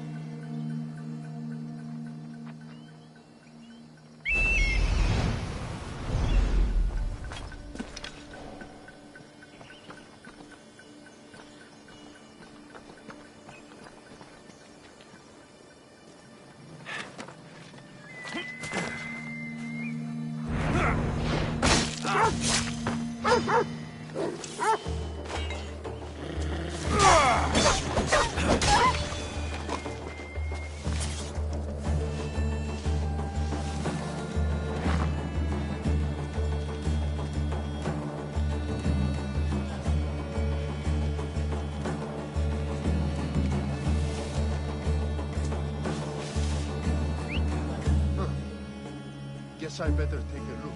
Guess I better take a look.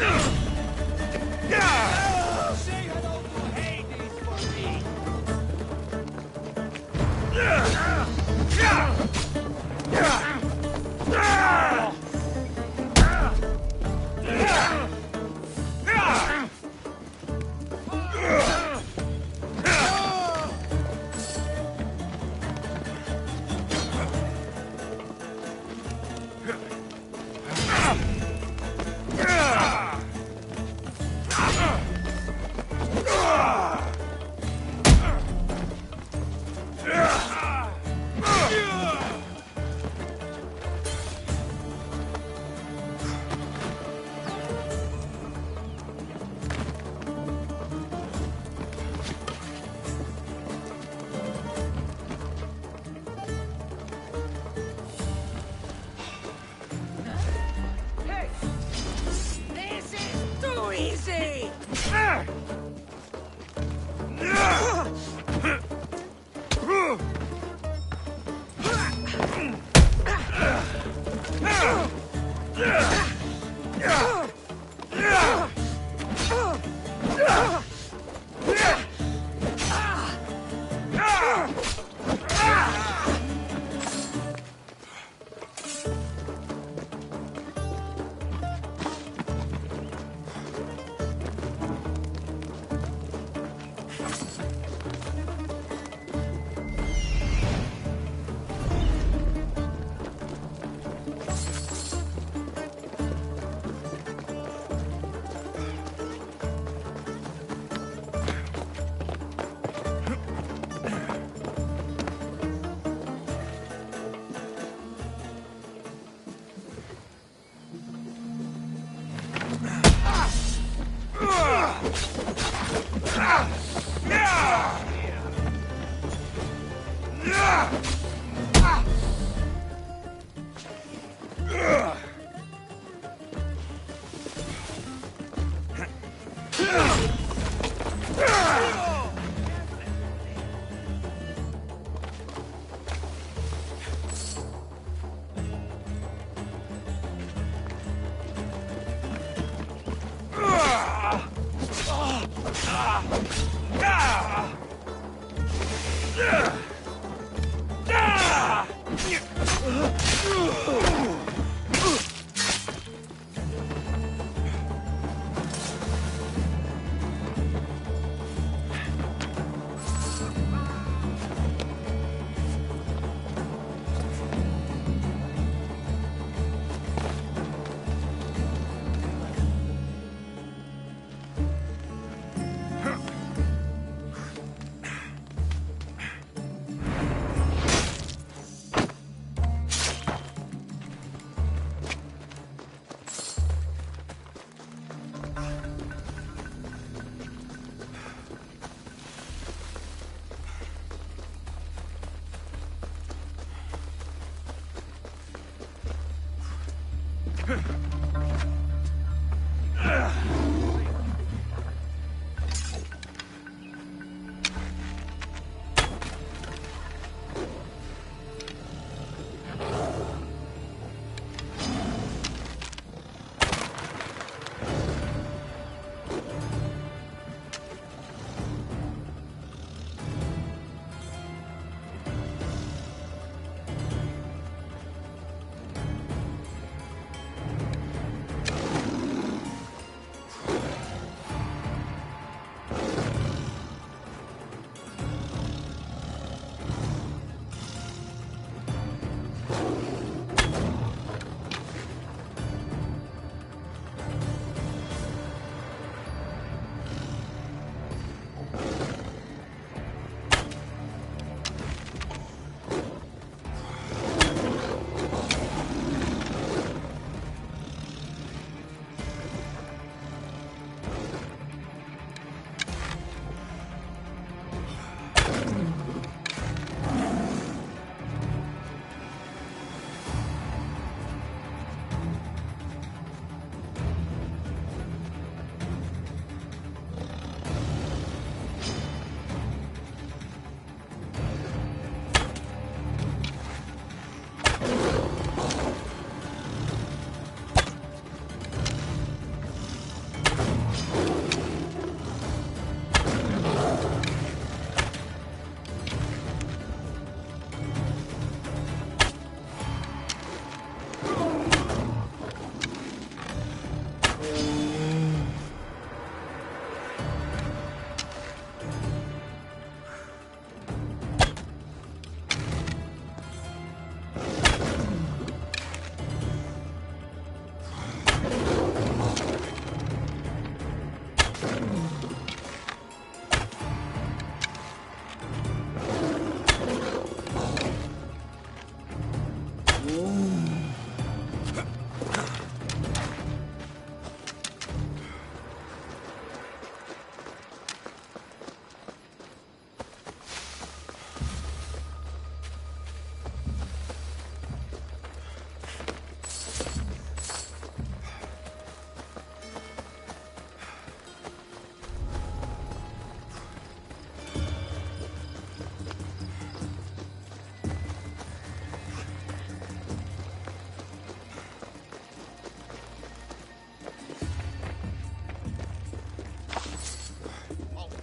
Say hello to Hades for me!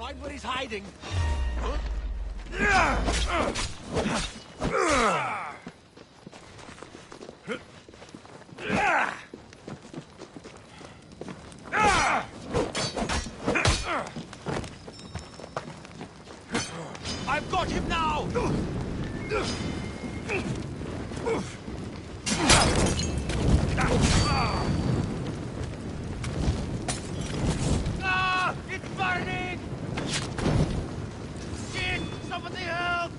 find where he's hiding. I've got him now! Ah! It's burning! Shit! Somebody help!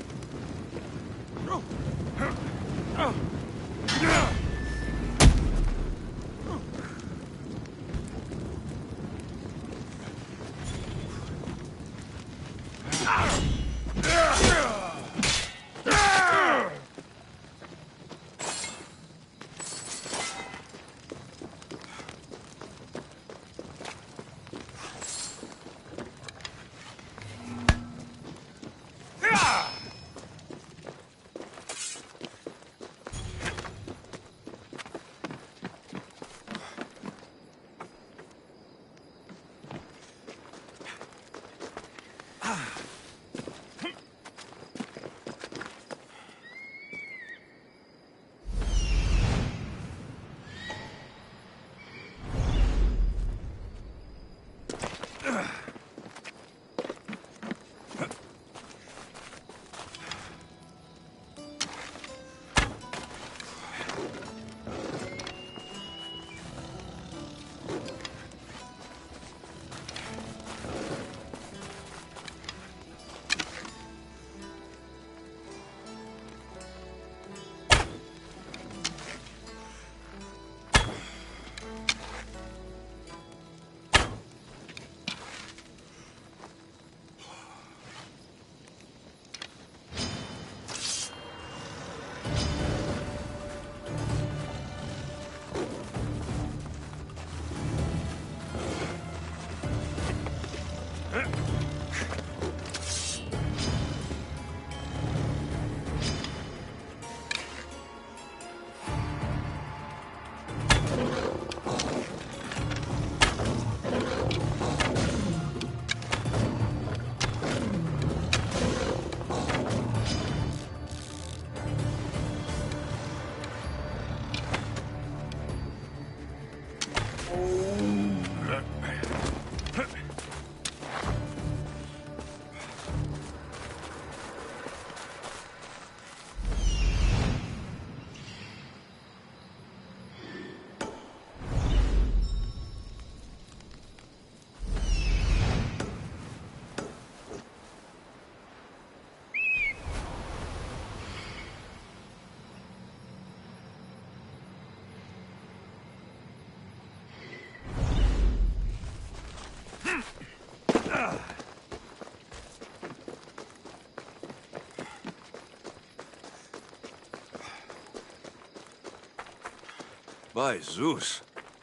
By Zeus,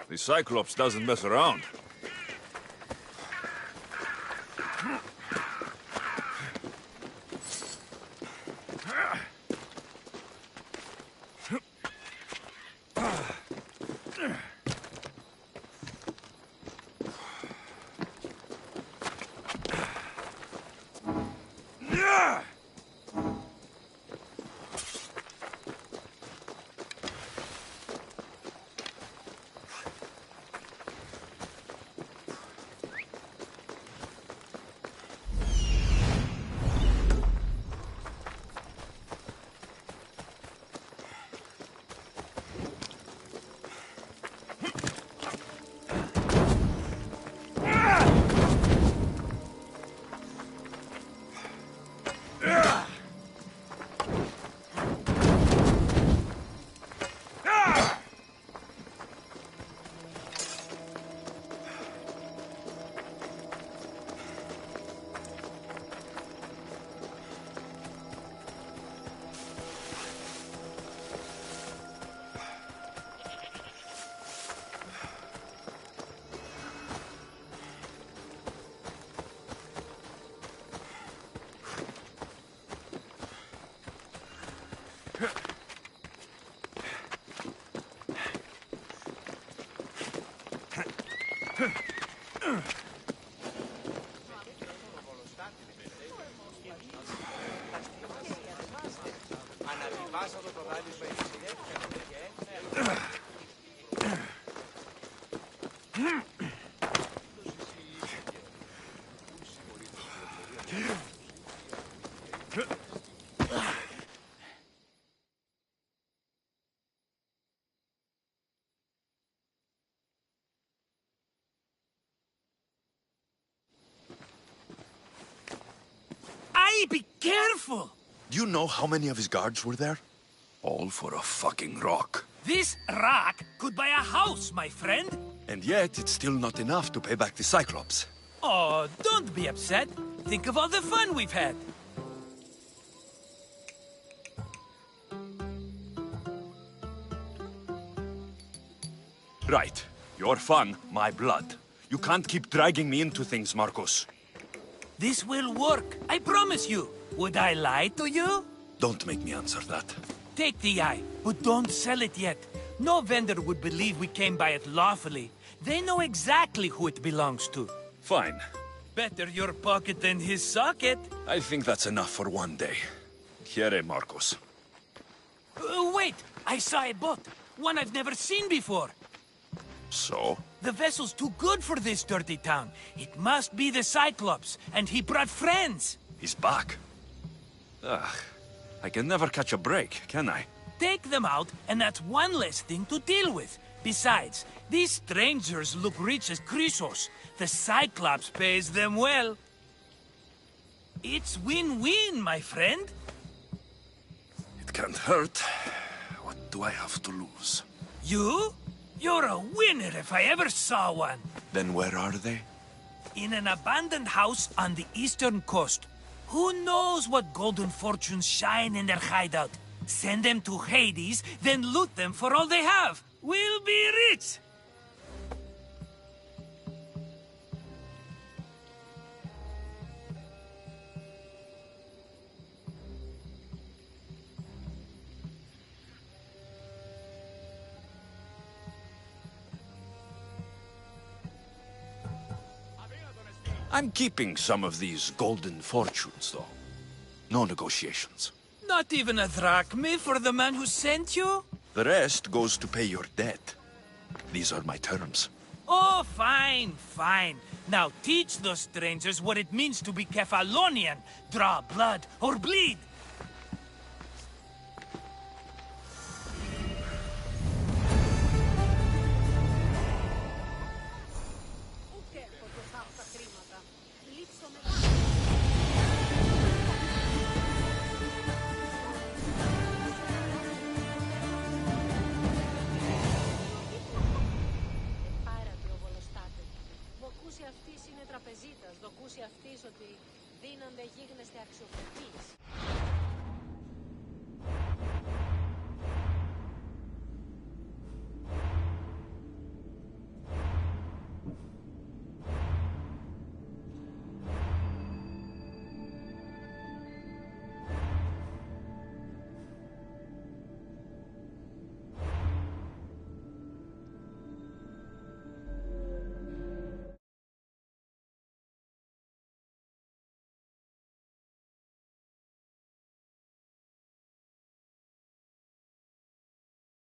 the Cyclops doesn't mess around. Be careful! Do you know how many of his guards were there? All for a fucking rock. This rock could buy a house, my friend. And yet, it's still not enough to pay back the Cyclops. Oh, don't be upset. Think of all the fun we've had. Right. Your fun, my blood. You can't keep dragging me into things, Marcos. This will work, I promise you. Would I lie to you? Don't make me answer that. Take the eye, but don't sell it yet. No vendor would believe we came by it lawfully. They know exactly who it belongs to. Fine. Better your pocket than his socket. I think that's enough for one day. Here, Marcos. Wait! I saw a boat. One I've never seen before. So? The vessel's too good for this dirty town. It must be the Cyclops, and he brought friends. He's back. Ugh. I can never catch a break, can I? Take them out, and that's one less thing to deal with. Besides, these strangers look rich as Chrysos. The Cyclops pays them well. It's win-win, my friend. It can't hurt. What do I have to lose? You? You're a winner if I ever saw one. Then where are they? In an abandoned house on the eastern coast. Who knows what golden fortunes shine in their hideout? Send them to Hades, then loot them for all they have. We'll be rich! I'm keeping some of these golden fortunes, though. No negotiations. Not even a drachme for the man who sent you? The rest goes to pay your debt. These are my terms. Oh, fine, fine. Now teach those strangers what it means to be Kefalonian. Draw blood or bleed. Αυτής είναι τραπεζίτας, δοκούσει αυτής ότι δίνονται γίγνεσθε αξιοπρεπείς.